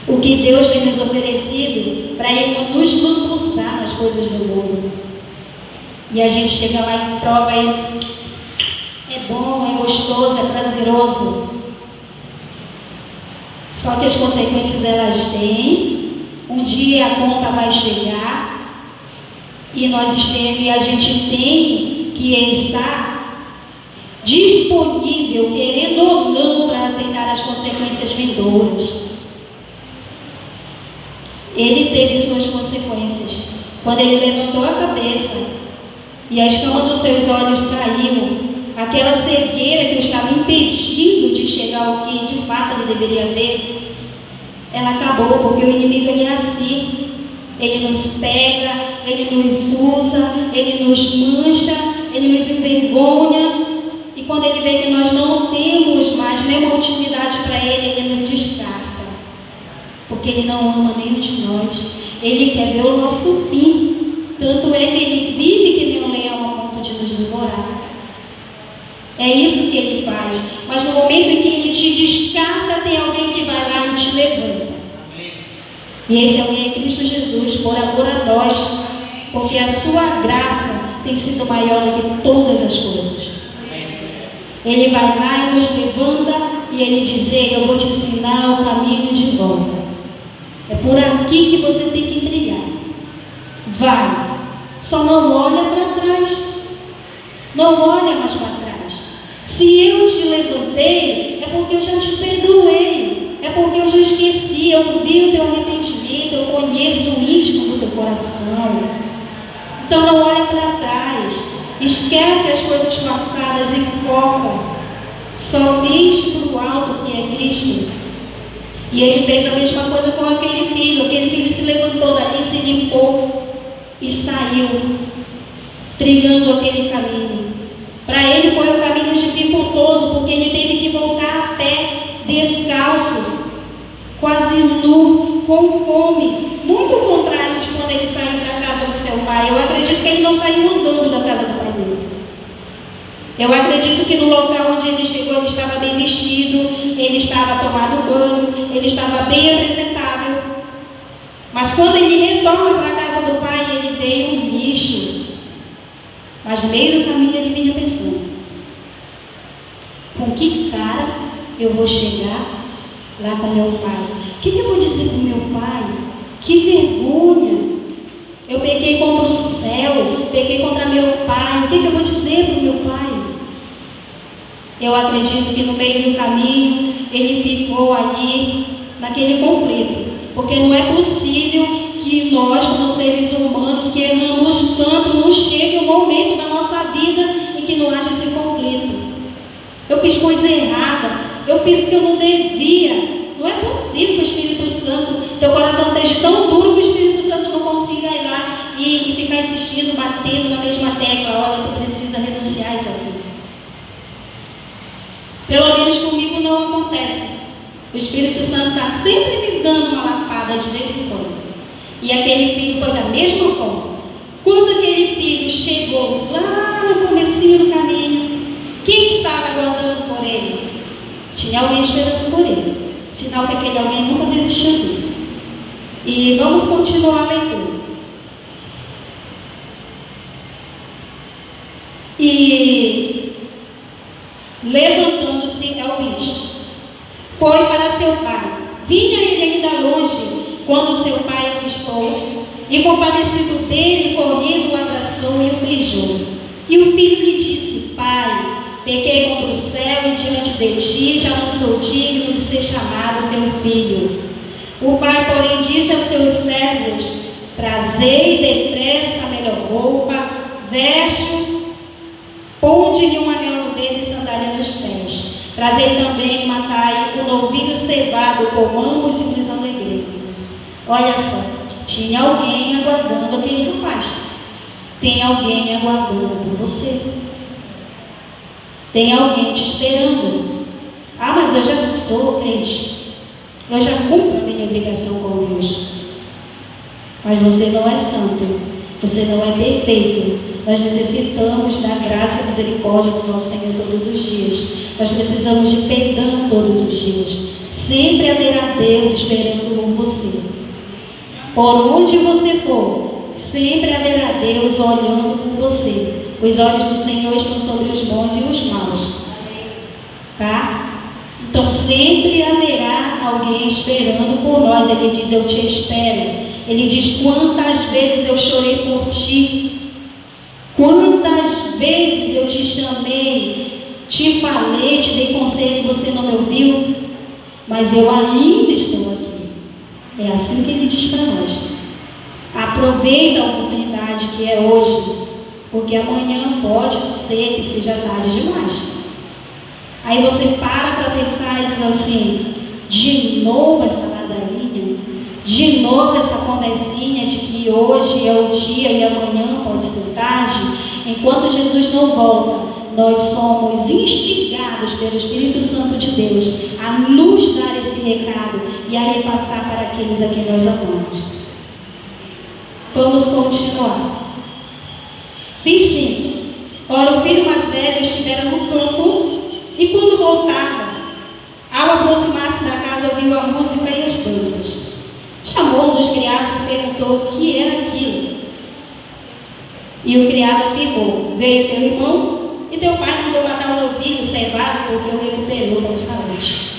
o que Deus tem nos oferecido para Ele nos lambuzar nas coisas do mundo. E a gente chega lá e prova e é bom, é gostoso, é prazeroso. Só que as consequências elas têm. Um dia a conta vai chegar e a gente tem que estar disponível, querendo ou não, para aceitar as consequências vindouras. Ele teve suas consequências. Quando ele levantou a cabeça e a escama dos seus olhos caiu, aquela cegueira que o estava impedindo de chegar ao que de fato ele deveria ver, ela acabou, porque o inimigo ele é assim. Ele nos pega, ele nos usa, ele nos mancha, ele nos envergonha, e quando ele vê que nós não temos mais nenhuma utilidade para ele, ele nos descarta. Porque ele não ama nenhum de nós. Ele quer ver o nosso fim. Tanto é que ele vive que nem um leão a ponto de nos devorar. É isso que ele faz. Mas no momento em que ele te descarta, tem alguém que vai lá e te levanta. E esse alguém é Cristo Jesus, por amor a nós. Porque a sua graça tem sido maior do que todas as coisas. Ele vai lá e nos levanta e ele diz: eu vou te ensinar o caminho de volta. É por aqui que você tem que trilhar. Vai. Só não olha para trás. Não olha mais para trás. Se eu te levantei, é porque eu já te perdoei. É porque eu já esqueci. Eu vi o teu arrependimento. Eu conheço o íntimo do teu coração. Então não olha para trás. Esquece as coisas passadas e foca somente para o alto que é Cristo. E ele fez a mesma coisa com aquele filho. Aquele filho se levantou dali, se limpou e saiu, trilhando aquele caminho. Para ele foi um caminho dificultoso, porque ele teve que voltar a pé, descalço, quase nu, com fome. Muito ao contrário de quando ele saiu da casa do seu pai. Eu acredito que ele não saiu andando da casa do pai dele. Eu acredito que no local onde ele chegou, ele estava bem vestido, ele estava tomado banho, ele estava bem apresentável. Mas quando ele retorna para a casa do pai, ele veio um lixo. Mas no meio do caminho ele vinha pensando: Com que cara eu vou chegar lá com meu pai? O que eu vou dizer para o meu pai? Que vergonha! Eu pequei contra o céu, pequei contra meu pai. O que eu vou dizer para o meu pai? Eu acredito que no meio do caminho ele ficou ali naquele conflito, porque não é possível que nós, como seres humanos, que erramos tanto, não chegue um momento da nossa vida em que não haja esse conflito. Eu fiz coisa errada, eu fiz o que eu não devia. Não é possível que o Espírito Santo, teu coração esteja tão duro que o Espírito Santo não consiga ir lá e ficar insistindo, batendo na mesma tecla. Olha, tu precisa renunciar a isso aqui. Pelo menos comigo não acontece. O Espírito Santo está sempre me dando uma lapada de vez em quando. E aquele filho foi da mesma forma. Quando aquele filho chegou lá no comecinho do caminho, quem estava aguardando por ele? Tinha alguém esperando por ele. Sinal que aquele alguém nunca desistiu dele. E vamos continuar a leitura. E levantando-se, é o 20, foi para seu pai. Vinha ele ainda longe, quando seu pai avistou, e compadecido dele, correndo, o abraçou e o beijou. E o filho lhe disse: Pai, pequei contra o céu e diante de ti, já não sou digno de ser chamado teu filho. O pai, porém, disse aos seus servos: Trazei depressa a melhor roupa, veste-o, ponde-lhe um anel no dedo e sandália nos pés. Trazei também, matai o novilho cevado, comamos e nos alegremos. Olha só, tinha alguém aguardando aquele rapaz. Tem alguém aguardando por você. Tem alguém te esperando. Ah, mas eu já sou crente. Eu já cumpro a minha obrigação com Deus. Mas você não é santo. Você não é perfeito. Nós necessitamos da graça e misericórdia do nosso Senhor todos os dias. Nós precisamos de perdão todos os dias. Sempre haverá Deus esperando por você. Por onde você for, sempre haverá Deus olhando por você. Os olhos do Senhor estão sobre os bons e os maus. Tá? Então sempre haverá alguém esperando por nós. Ele diz: eu te espero. Ele diz: quantas vezes eu chorei por ti. Quantas vezes eu te chamei, te falei, te dei conselho e você não me ouviu. Mas eu ainda estou aqui. É assim que ele diz para nós. Aproveita a oportunidade que é hoje, porque amanhã pode ser que seja tarde demais. Aí você para pensar e diz assim: de novo essa ladainha, de novo essa conversinha de que hoje é o dia e amanhã pode ser tarde. Enquanto Jesus não volta, nós somos instigados pelo Espírito Santo de Deus a nos dar esse recado e a repassar para aqueles a quem nós amamos. Vamos continuar. 25. Ora, o filho mais velho estivera no campo e quando voltava, ao aproximar-se da casa, ouviu a música e as danças. Chamou um dos criados e perguntou o que era aquilo. E o criado afirmou: veio teu irmão e teu pai mandou matar o novilho cevado porque o recuperou com saúde.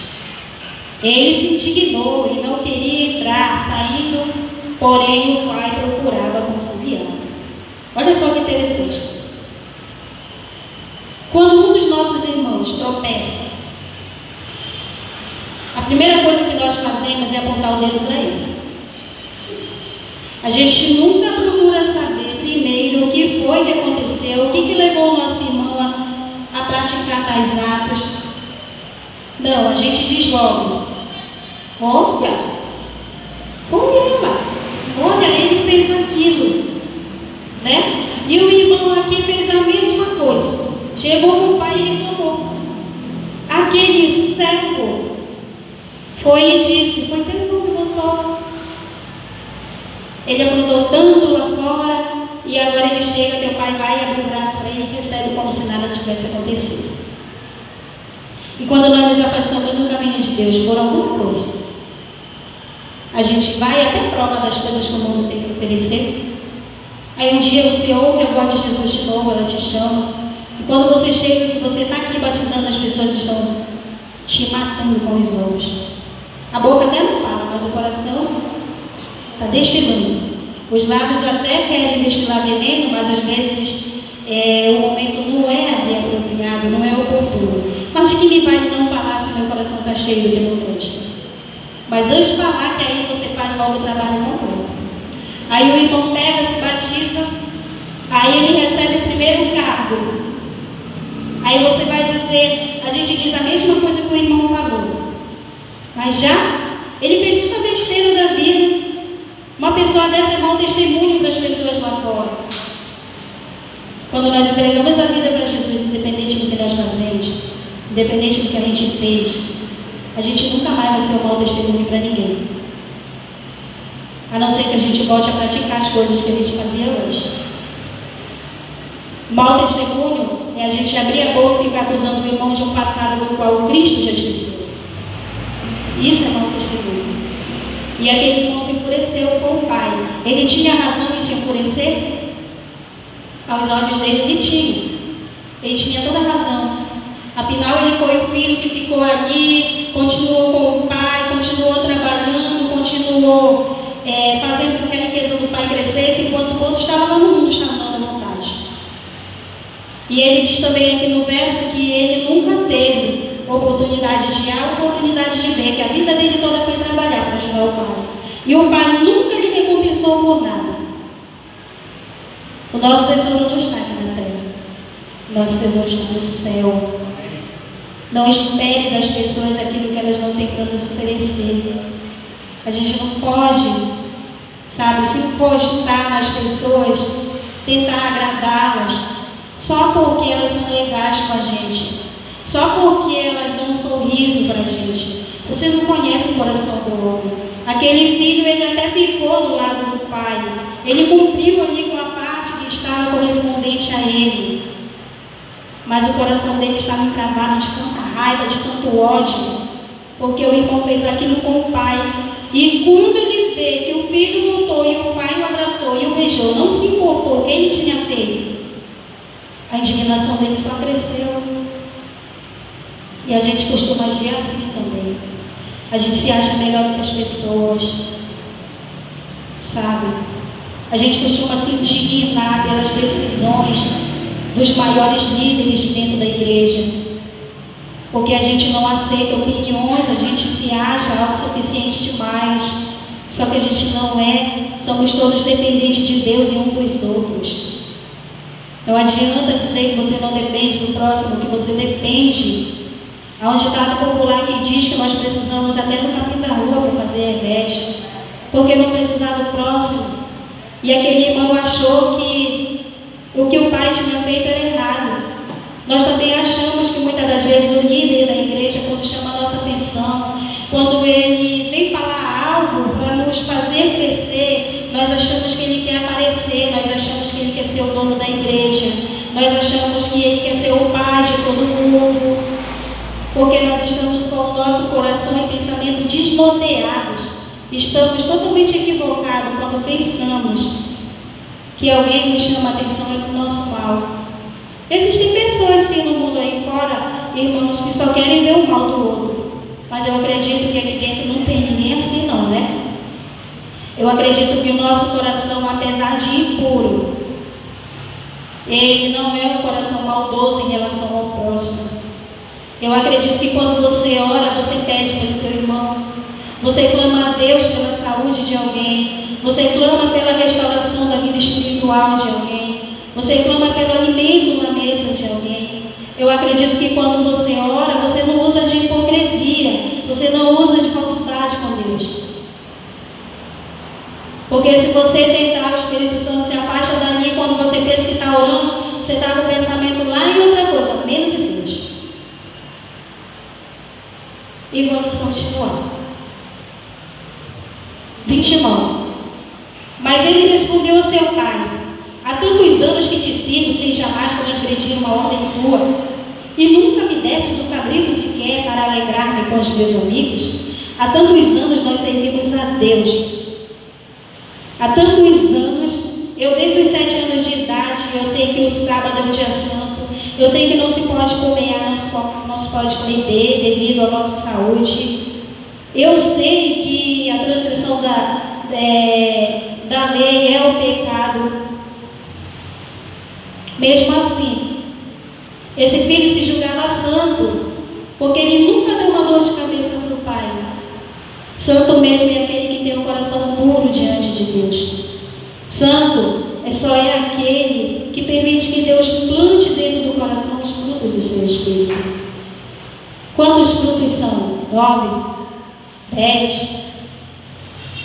Ele se indignou e não queria entrar, saindo, porém o pai procurava conciliar. Olha só que interessante. Quando um dos nossos irmãos tropeça, a primeira coisa que nós fazemos é apontar o dedo para ele. A gente nunca procura saber primeiro o que foi que aconteceu, o que levou o nosso irmão a praticar tais atos. Não, a gente diz logo: olha, foi ela, olha, ele fez aquilo, né? E o irmão aqui fez a mesma coisa. Chegou com o pai e reclamou. Aquele servo foi e disse: foi teu irmão que botou. Ele aprontou tanto lá fora e agora ele chega, teu pai vai e abre o braço para ele e recebe como se nada tivesse acontecido. E quando nós nos afastamos do caminho de Deus por alguma coisa, a gente vai até prova das coisas que o mundo tem para oferecer. Aí um dia você ouve a voz de Jesus de novo, ela te chama. E quando você chega, que você está aqui batizando, as pessoas estão rindo com os olhos. A boca até não fala, mas o coração está destilando. Os lábios até querem destilar veneno, mas às vezes o momento não é apropriado, não é oportuno. Mas de que me vale não falar se o meu coração está cheio do que não presta? Mas antes de falar, que aí você faz logo o trabalho completo. Aí o irmão pega, se batiza, aí ele recebe o primeiro cargo. Aí você vai dizer, a gente diz a mesma coisa que o irmão falou. Mas já, ele fez tanta besteira da vida. Uma pessoa dessa é mau testemunho para as pessoas lá fora. Quando nós entregamos a vida para Jesus, independente do que nós fazemos, independente do que a gente fez, a gente nunca mais vai ser um mau testemunho para ninguém. A não ser que a gente volte a praticar as coisas que a gente fazia hoje. Mau testemunho é a gente abrir a boca e ficar acusando o irmão de um passado do qual o Cristo já esqueceu. Isso é mau testemunho. E aquele irmão se enfureceu com o pai. Ele tinha razão em se enfurecer? Aos olhos dele, ele tinha. Ele tinha toda a razão. Afinal, ele foi o filho que ficou ali, continuou com o pai, continuou trabalhando, continuou fazendo com que a riqueza do pai crescesse, enquanto o outro estava lá no mundo chamando à vontade. E ele diz também aqui no verso que ele nunca teve oportunidade de A, oportunidade de B, que a vida dele toda foi trabalhar para ajudar o pai. E o pai nunca lhe recompensou por nada. O nosso tesouro não está aqui na terra. O nosso tesouro está no céu. Não espere das pessoas aquilo que elas não têm para nos oferecer. A gente não pode, sabe, se encostar nas pessoas, tentar agradá-las, só porque elas são legais com a gente. Só porque elas dão um sorriso para a gente. Você não conhece o coração do homem. Aquele filho, ele até ficou do lado do pai. Ele cumpriu ali com a parte que estava correspondente a ele. Mas o coração dele estava encravado de tanta raiva, de tanto ódio. Porque o irmão fez aquilo com o pai. E quando ele vê que o filho voltou e o pai o abraçou e o beijou, não se importou o que ele tinha feito, a indignação dele só cresceu. E a gente costuma agir assim também. A gente se acha melhor do que as pessoas, sabe? A gente costuma se indignar pelas decisões dos maiores líderes dentro da igreja, porque a gente não aceita opiniões, a gente se acha autossuficiente demais. Só que a gente não é. Somos todos dependentes de Deus e um dos outros. Não adianta dizer que você não depende do próximo, que você depende. Há um ditado popular que diz que nós precisamos até do capim da rua para fazer remédio, porque não precisar do próximo. E aquele irmão achou que o que o pai tinha feito era errado. Nós também achamos que muitas das vezes o líder da igreja, quando chama a nossa atenção, quando ele vem falar algo para nos fazer crescer, nós achamos que ele quer aparecer, nós achamos que ele quer ser o dono da igreja, nós achamos que ele quer ser o pai de todo mundo. Porque nós estamos com o nosso coração e pensamento desnorteados. Estamos totalmente equivocados quando pensamos que alguém nos chama a atenção é do nosso mal. Existem pessoas sim no mundo aí fora, irmãos, que só querem ver o mal do outro. Mas eu acredito que aqui dentro não tem ninguém assim não, né? Eu acredito que o nosso coração, apesar de impuro, ele não é um coração maldoso em relação ao próximo. Eu acredito que quando você ora, você pede pelo teu irmão, você clama a Deus pela saúde de alguém, você clama pela restauração da vida espiritual de alguém, você clama pelo alimento na mesa de alguém. Eu acredito que quando você ora, você não usa de hipocrisia, você não usa de falsidade com Deus. Porque se você tentar, o Espírito Santo se afasta dali, quando você pensa que está orando, você está com o pensamento lá em outra coisa, menos em Deus. E vamos continuar. 29. Mas ele respondeu a seu pai: há tantos anos que te sirvo sem jamais transgredir uma ordem tua, e nunca me destes o cabrito sequer para alegrar-me com os meus amigos. Há tantos anos nós servimos a Deus. Há tantos anos, eu desde os 7 anos de idade, eu sei que o sábado é o dia santo. Eu sei que não se pode comer A, não se pode comer B devido à nossa saúde. Eu sei que a transgressão da lei é o pecado. Mesmo assim, esse filho se julgava santo, porque ele nunca deu uma dor de cabeça para o pai. Santo mesmo é aquele que tem um coração puro diante de Deus. Santo só é aquele que permite que Deus plante dentro do coração os frutos do seu Espírito. Quantos frutos são? 9? 10?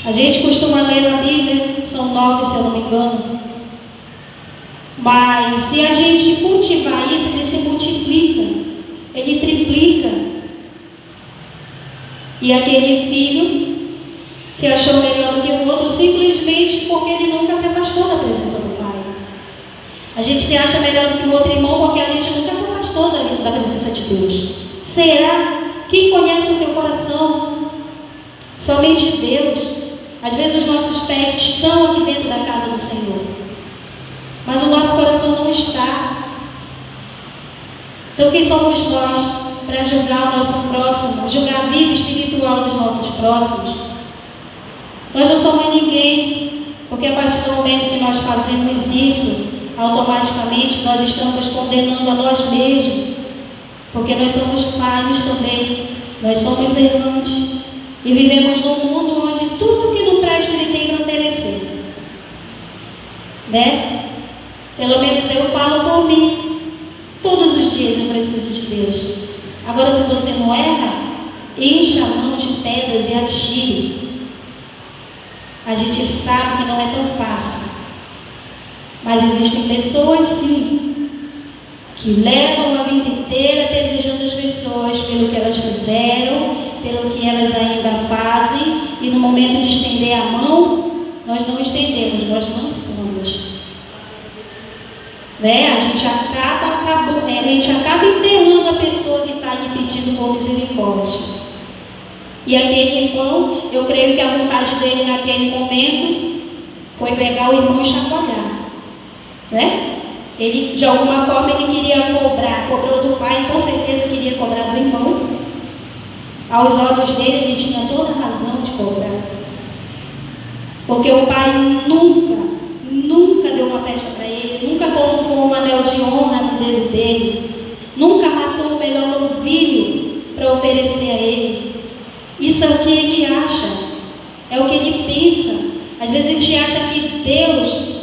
A gente costuma ler na Bíblia, são 9, se eu não me engano. Mas se a gente cultivar isso, ele se multiplica, ele triplica. E aquele filho se achou melhor do que o outro simplesmente porque ele nunca se afastou da presença do Pai. A gente se acha melhor do que o outro irmão porque a gente nunca se afastou da presença de Deus. Será? Quem conhece o teu coração? Somente Deus. Às vezes os nossos pés estão aqui dentro da casa do Senhor, mas o nosso coração não está. Então quem somos nós para julgar o nosso próximo, julgar a vida espiritual dos nossos próximos? Nós não somos ninguém, porque a partir do momento que nós fazemos isso, automaticamente nós estamos condenando a nós mesmos, porque nós somos falhos também, nós somos errantes e vivemos num mundo onde tudo que não presta ele tem para oferecer, né? Pelo menos eu falo por mim. Todos os dias eu preciso de Deus. Agora, se você não erra, encha a mão de pedras e atire. A gente sabe que não é tão fácil, mas existem pessoas sim que levam a vida inteira apedrejando as pessoas pelo que elas fizeram, pelo que elas ainda fazem, e no momento de estender a mão, nós não estendemos, nós lançamos. Né? A gente acaba enterrando a pessoa que está lhe pedindo por misericórdia. E aquele irmão, eu creio que a vontade dele naquele momento foi pegar o irmão e chacoalhar, né? Ele, de alguma forma, ele queria cobrou do pai, com certeza queria cobrar do irmão. Aos olhos dele, ele tinha toda a razão de cobrar, porque o pai nunca deu uma festa para ele, nunca colocou um anel de honra no dedo dele, nunca matou o melhor novilho para oferecer a ele. Isso é o que ele acha, é o que ele pensa. Às vezes a gente acha que Deus,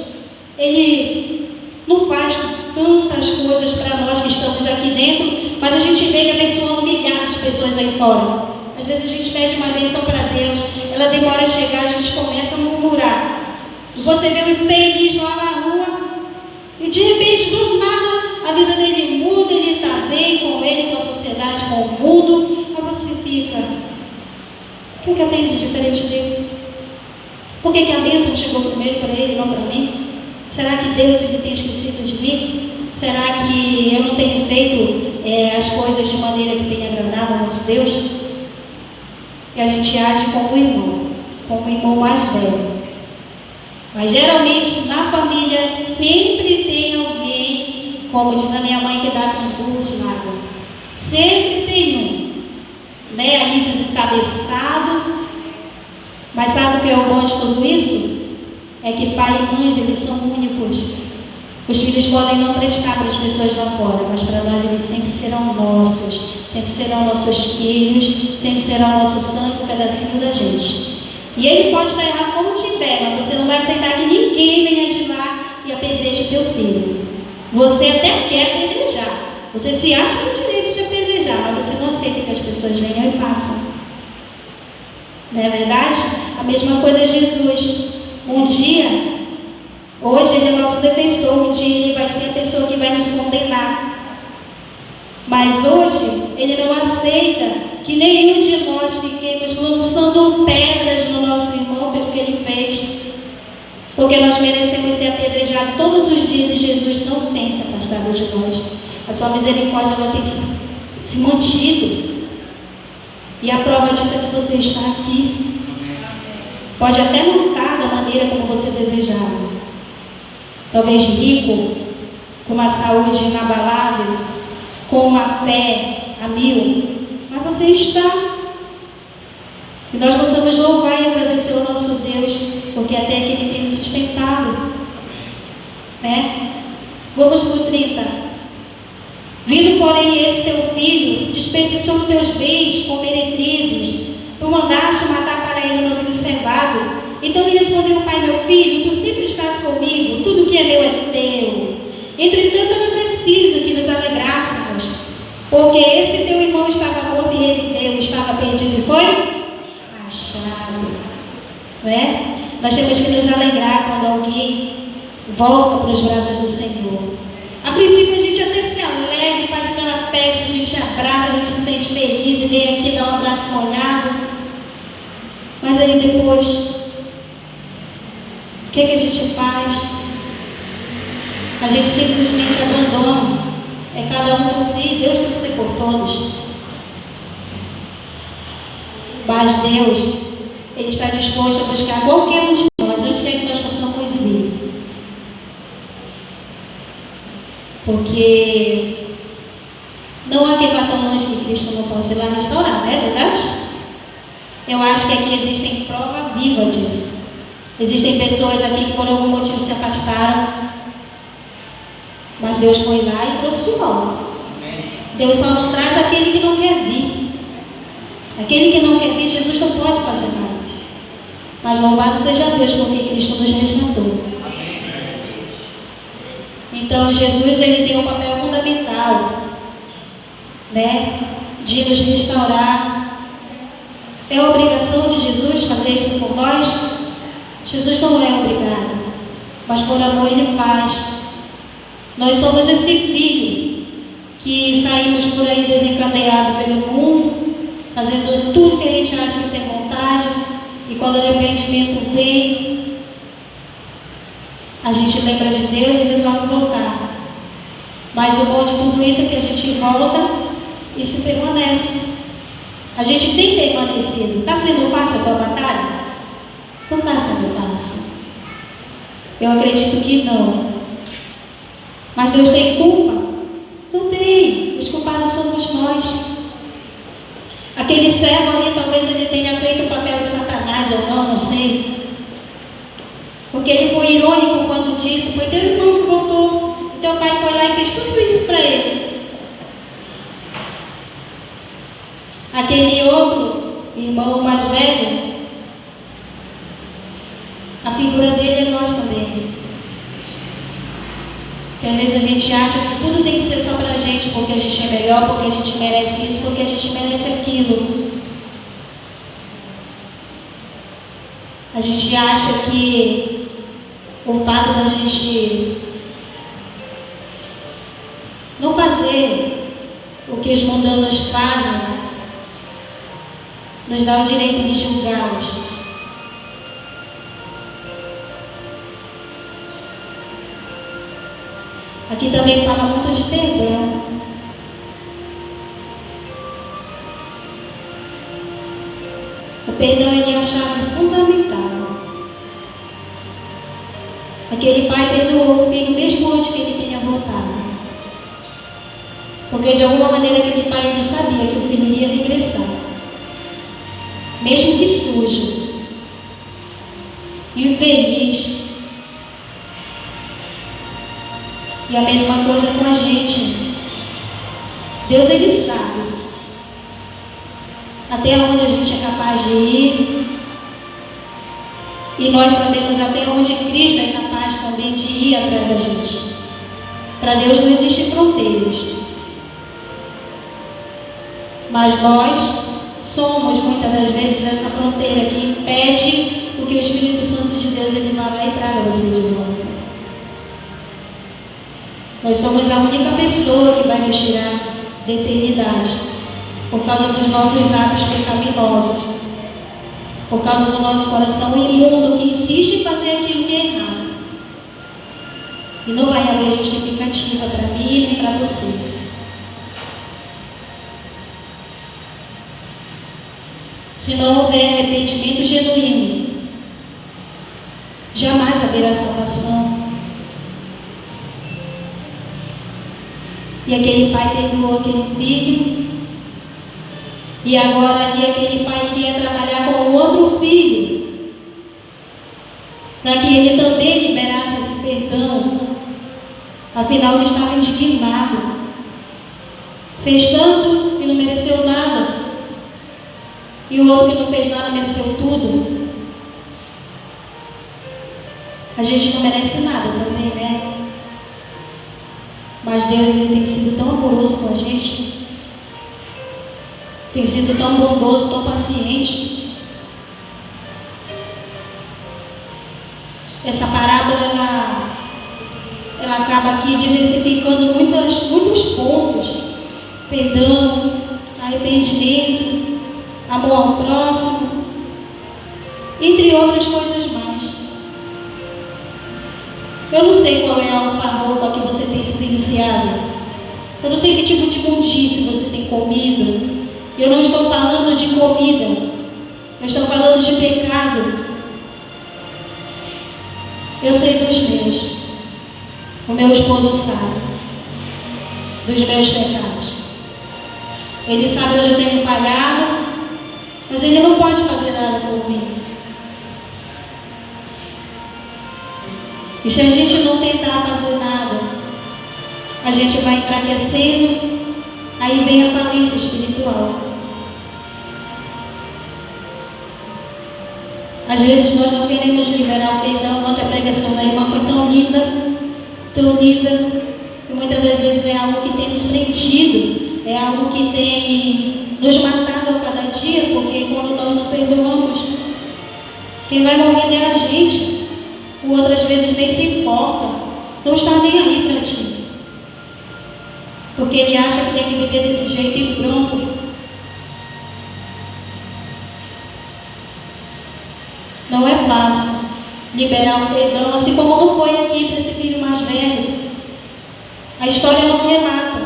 ele não faz tantas coisas para nós que estamos aqui dentro, mas a gente vê ele abençoando milhares de pessoas aí fora. Às vezes a gente pede uma bênção para Deus, ela demora a chegar, a gente começa a murmurar. E você vê o infeliz lá na rua, e de repente, do nada, a vida dele muda, ele está bem com ele, com a sociedade, com o mundo. Aí você fica... O que eu tenho de diferente dele? Por que a bênção chegou primeiro para ele, não para mim? Será que Deus ele tem esquecido de mim? Será que eu não tenho feito as coisas de maneira que tenha agradado ao nosso Deus? E a gente age como o irmão mais velho. Mas geralmente na família sempre tem alguém, como diz a minha mãe, que dá com os burros na água. Sempre tem um, né, ali descabeçado. Mas sabe o que é o bom de tudo isso? É que pai e mães, eles são únicos. Os filhos podem não prestar para as pessoas lá fora, mas para nós eles sempre serão nossos, sempre serão nossos filhos, sempre serão nosso sangue, um pedacinho da gente. E ele pode estar errado como tiver, mas você não vai aceitar que ninguém venha de lá e apedreje teu filho. Você até quer apedrejar, você se acha no direito de apedrejar, mas você não aceita que as pessoas venham e passam. Não é verdade? A mesma coisa é Jesus. Um dia, hoje ele é nosso defensor, um dia ele vai ser a pessoa que vai nos condenar. Mas hoje ele não aceita que nenhum de nós fiquemos lançando pedras no nosso irmão pelo que ele fez, porque nós merecemos ser apedrejados todos os dias e Jesus não tem se afastado de nós. A sua misericórdia ela tem se mantido. E a prova disso é que você está aqui. Pode até não estar da maneira como você desejava. Talvez rico, com uma saúde inabalável, com uma fé a mil, mas você está. E nós possamos louvar e agradecer ao nosso Deus, porque até que Ele tem nos sustentado. Né? Vamos no 30. Vindo, porém, esse teu filho, desperdiçou teus bens com meretrizes, tu mandaste matar para ele no novilho cevado. Então lhe respondeu o pai: meu filho, tu sempre estás comigo, tudo que é meu é teu. Entretanto, eu não preciso que nos alegrássemos, porque esse teu irmão estava morto e reviveu, estava perdido e foi achado. Né? Nós temos que nos alegrar quando alguém volta para os braços do Senhor. A princípio a gente até se alegra, faz aquela festa, a gente abraça, a gente se sente feliz e vem aqui dar um abraço molhado. Mas aí depois, o que a gente faz? A gente simplesmente abandona. É cada um por si, Deus tem que ser por todos. Mas Deus, Ele está disposto a buscar qualquer um de nós, onde quer que nós possamos ir. Porque não há quem vá tão longe que Cristo não possa ir lá restaurar, não é verdade? Eu acho que aqui existem prova viva disso. Existem pessoas aqui que por algum motivo se afastaram, mas Deus foi lá e trouxe de volta. Deus só não traz aquele que não quer vir. Aquele que não quer vir, Jesus não pode fazer nada. Mas louvado seja Deus, porque Cristo nos resgatou. Então Jesus, ele tem um papel fundamental, né, de nos restaurar. É a obrigação de Jesus fazer isso por nós? Jesus não é obrigado, mas por amor Ele faz. Nós somos esse filho que saímos por aí desencadeado pelo mundo, fazendo tudo que a gente acha que tem vontade, e quando o arrependimento vem, a gente lembra de Deus e resolve voltar. Mas o bom de tudo isso é que a gente volta e se permanece. A gente tem permanecido. Está sendo fácil a tua batalha? Não está sendo fácil. Eu acredito que não. Mas Deus tem culpa? Não tem. Os culpados somos nós. Aquele servo ali, talvez ele tenha feito o papel de Satanás ou não, não sei. Porque ele foi irônico quando disse: foi teu irmão que voltou. E teu pai foi lá e fez tudo isso para ele. Aquele outro irmão mais velho, a figura dele é nós também. Porque às vezes a gente acha que tudo tem que ser só para a gente, porque a gente é melhor, porque a gente merece isso, porque a gente merece aquilo. A gente acha que o fato da gente não fazer o que os mundanos fazem nos dá o direito de julgá-los. Aqui também fala muito de perdão. O perdão ele é a chave fundamental. Aquele pai perdoou o filho mesmo antes que ele tenha voltado. Porque de alguma maneira aquele pai ele sabia que o filho iria regressar. Mesmo que sujo, infeliz. E a mesma coisa com a gente. Deus ele sabe até onde a gente é capaz de ir. E nós sabemos até onde Cristo é capaz também de ir atrás da gente. Para Deus não existem fronteiras. Mas nós somos muitas das vezes essa fronteira que impede o que o Espírito Santo de Deus ele vá lá e traga você de volta. Nós somos a única pessoa que vai nos tirar da eternidade por causa dos nossos atos pecaminosos, por causa do nosso coração imundo que insiste em fazer aquilo que é errado. E não vai haver justificativa para mim nem para você. Se não houver arrependimento genuíno, jamais haverá salvação. E aquele pai perdoou aquele filho. E agora ali aquele pai iria trabalhar com o outro filho, para que ele também liberasse esse perdão. Afinal, ele estava indignado. Fez tanto e não mereceu nada. E o outro que não fez nada mereceu tudo. A gente não merece nada também, né? Mas Deus, ele tem sido tão amoroso com a gente. Tem sido tão bondoso, tão paciente. Essa parábola, ela acaba aqui diversificando muitos pontos. Perdão, arrependimento, amor ao próximo, entre outras coisas mais. Eu não sei qual é a roupa que você tem se deliciado. Eu não sei que tipo de imundície você tem comido. Eu não estou falando de comida. Eu estou falando de pecado. Eu sei dos meus. O meu esposo sabe dos meus pecados. Ele sabe onde eu tenho falhado, mas ele não pode fazer nada por mim. E se a gente não tentar fazer nada, a gente vai enfraquecendo, aí vem a falência espiritual. Às vezes nós não queremos liberar o perdão. Ontem a pregação da irmã foi tão linda, e muitas das vezes é algo que tem nos preenchido, é algo que tem nos matado a cada dia, porque quando nós não perdoamos, quem vai morrer é a gente. O outro às vezes nem se importa, não está nem aí para ti, porque ele acha que tem que viver desse jeito e pronto. Não é fácil liberar o perdão, assim como não foi aqui para esse filho mais velho. A história não relata,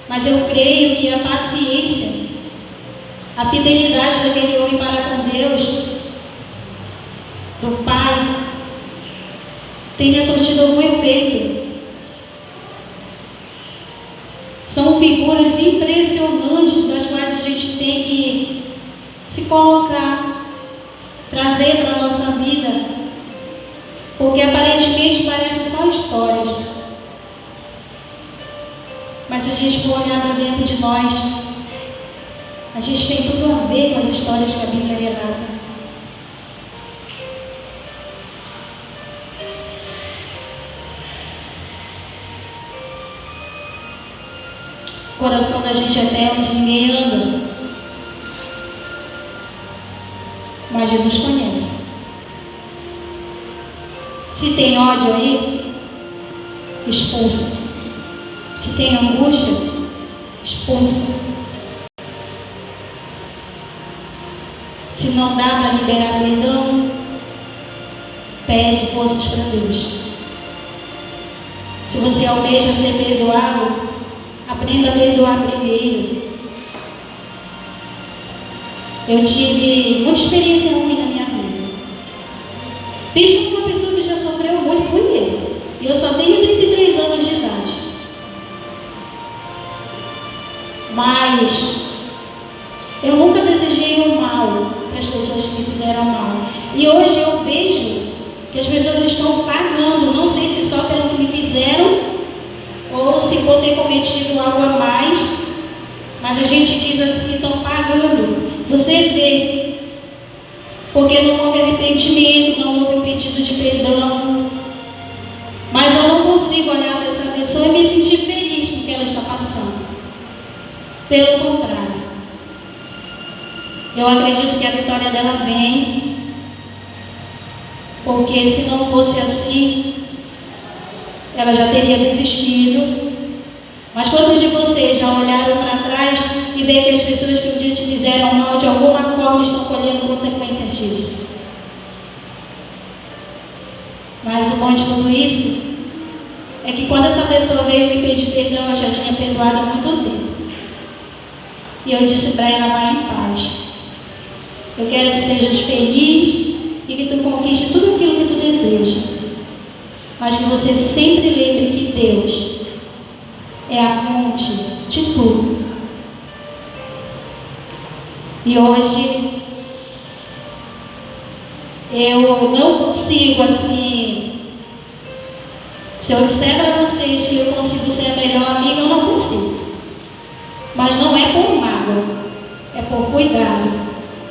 mas eu creio que a paciência, a fidelidade daquele homem para com Deus, do pai, tenha surtido algum efeito. São figuras impressionantes das quais a gente tem que se colocar, trazer para a nossa vida, porque aparentemente parece só histórias, mas se a gente for olhar para dentro de nós, a gente tem tudo a ver com as histórias que a Bíblia relata. O coração da gente é até onde ninguém anda, mas Jesus conhece. Se tem ódio aí, expulsa. Se tem angústia, expulsa. Se não dá para liberar perdão, pede forças para Deus. Se você almeja ser perdoado, aprenda a perdoar primeiro. Eu tive muita experiência ruim na minha vida. Pensa numa pessoa que já sofreu muito, fui eu. E eu só tenho 33 anos de idade. Mas eu nunca desejei o mal para as pessoas que me fizeram mal. E hoje eu vejo que as pessoas estão pagando, não sei se só pelo que me fizeram, ou se por ter cometido algo a mais, mas a gente diz assim, estão pagando. Você vê, porque não houve arrependimento, não houve pedido de perdão, mas eu não consigo olhar para essa pessoa e me sentir feliz com o que ela está passando. Pelo contrário, eu acredito que a vitória dela vem, porque se não fosse assim, ela já teria desistido. Mas quantos de vocês já olharam para trás e veem que as pessoas que um dia te fizeram mal, de alguma forma estão colhendo consequências disso? Mas o bom de tudo isso é que quando essa pessoa veio me pedir perdão, eu já tinha perdoado há muito tempo. E eu disse para ela, vai em paz. Eu quero que sejas feliz e que tu conquiste tudo aquilo que tu deseja. Mas que você sempre lembre que Deus é a fonte de tudo. E hoje eu não consigo assim, se eu disser para vocês que eu consigo ser a melhor amiga, eu não consigo. Mas não é por mágoa, é por cuidado.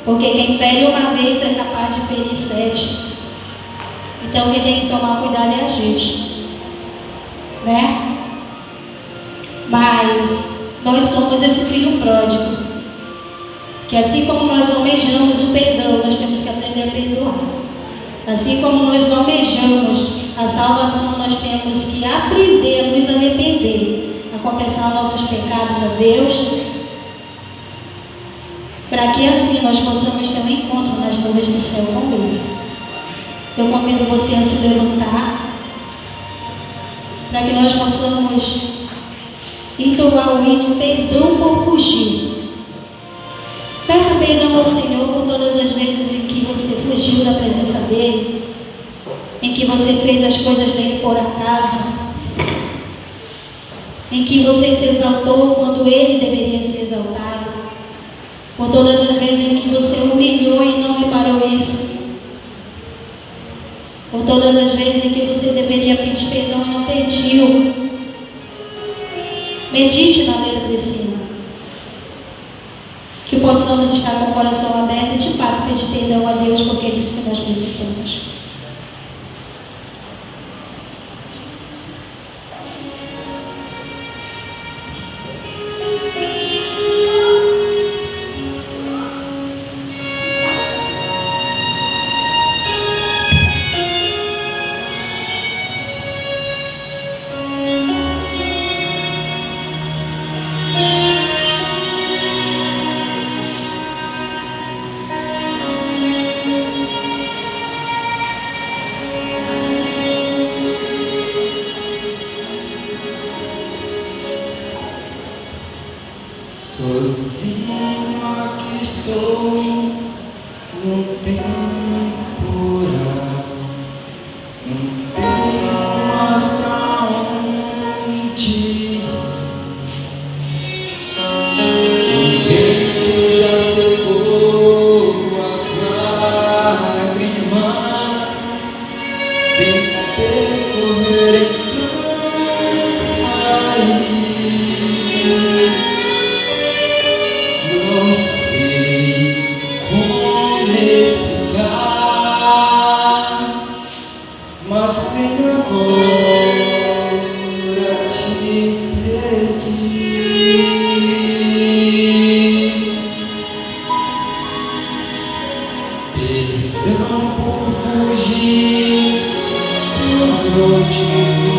Porque quem fere uma vez é capaz de ferir 7. Então quem tem que tomar cuidado é a gente, né? Mas nós somos esse filho pródigo, que assim como nós almejamos o perdão, nós temos que aprender a perdoar. Assim como nós almejamos a salvação, nós temos que aprender a nos arrepender, a confessar nossos pecados a Deus, para que assim nós possamos ter um encontro nas nuvens do céu com Ele. Eu convido você a se levantar, para que nós possamos entoar o hino Perdão por Fugir. Peça perdão ao Senhor por todas as vezes em que você fugiu da presença dEle, em que você fez as coisas dEle por acaso, em que você se exaltou quando Ele deveria ser exaltado, por todas as vezes em que você humilhou e não reparou isso, por todas as vezes em que você deveria pedir perdão e não pediu. Medite na letra desse hino. Que possamos estar com o coração aberto e de fato pedir perdão a Deus, porque é disso que nós precisamos. Sozinho aqui estou num temporal, não tenho mais pra onde ir. O vento já secou as lágrimas, tentei correr então aí. Não sei como explicar, mas venho agora te pedir perdão por fugir, por continuar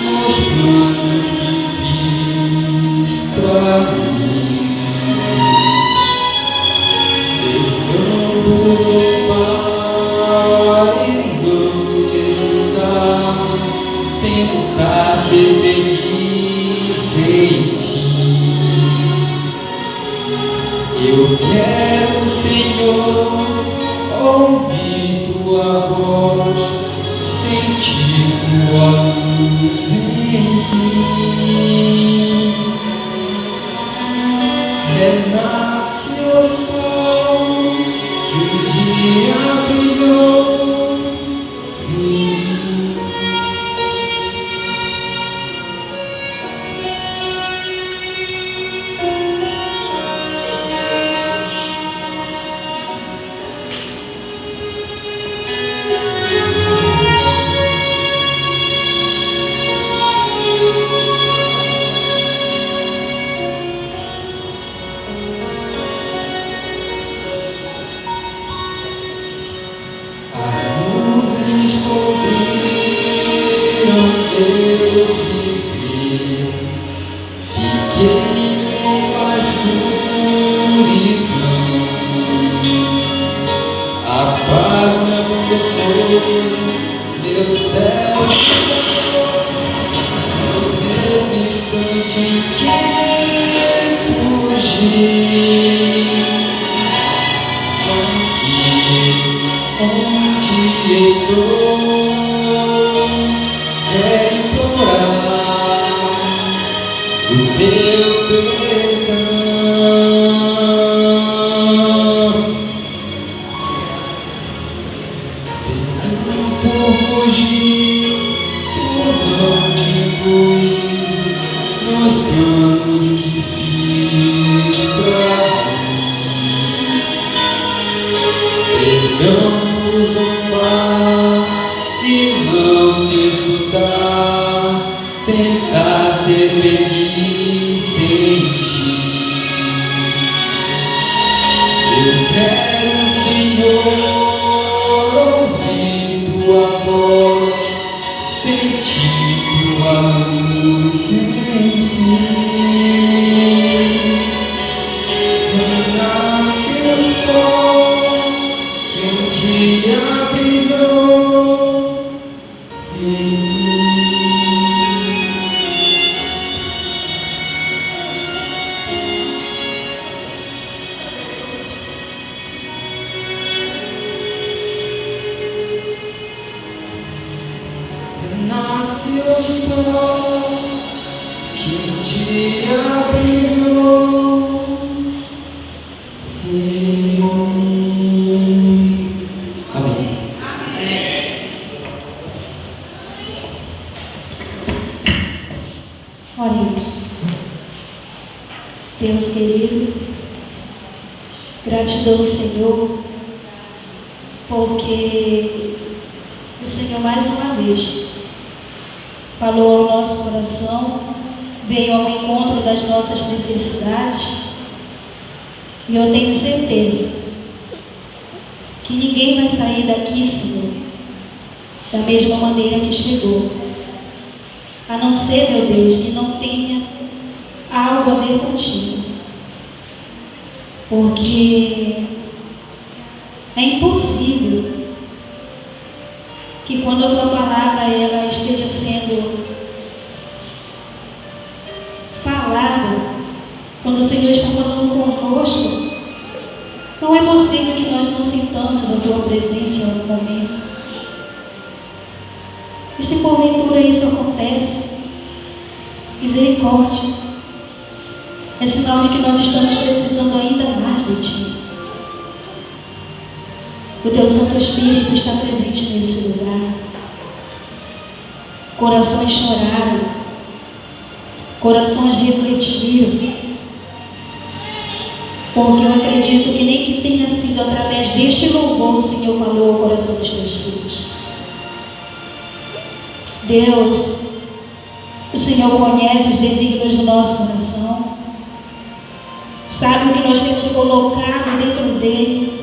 nos planos que fiz pra mim. Parando de escutar, tentar ser feliz sem ti. Eu quero, Senhor, ouvir tua voz, sentir tua luz em mim. Renasce o sol que o dia brilhou em mim. Meu céu no mesmo instante que fugir. Aqui onde estou, quero implorar Oremos. Deus querido, gratidão, Senhor, porque o Senhor mais uma vez falou ao nosso coração, veio ao encontro das nossas necessidades, e eu tenho certeza que ninguém vai sair daqui, Senhor, da mesma maneira que chegou, a não ser, meu Deus, que não tenha algo a ver contigo, porque é impossível que quando a tua palavra ela esteja sendo falada, quando o Senhor está falando conosco, não é possível que nós não sintamos a tua presença em algum momento. E se porventura isso acontece, misericórdia, é sinal de que nós estamos precisando ainda mais de Ti. O Teu Santo Espírito está presente nesse lugar. Corações choraram, corações refletiram, porque eu acredito que nem que tenha sido através deste louvor o Senhor falou ao coração dos Teus filhos. Deus, o Senhor conhece os desígnios do nosso coração, sabe o que nós temos colocado dentro dele,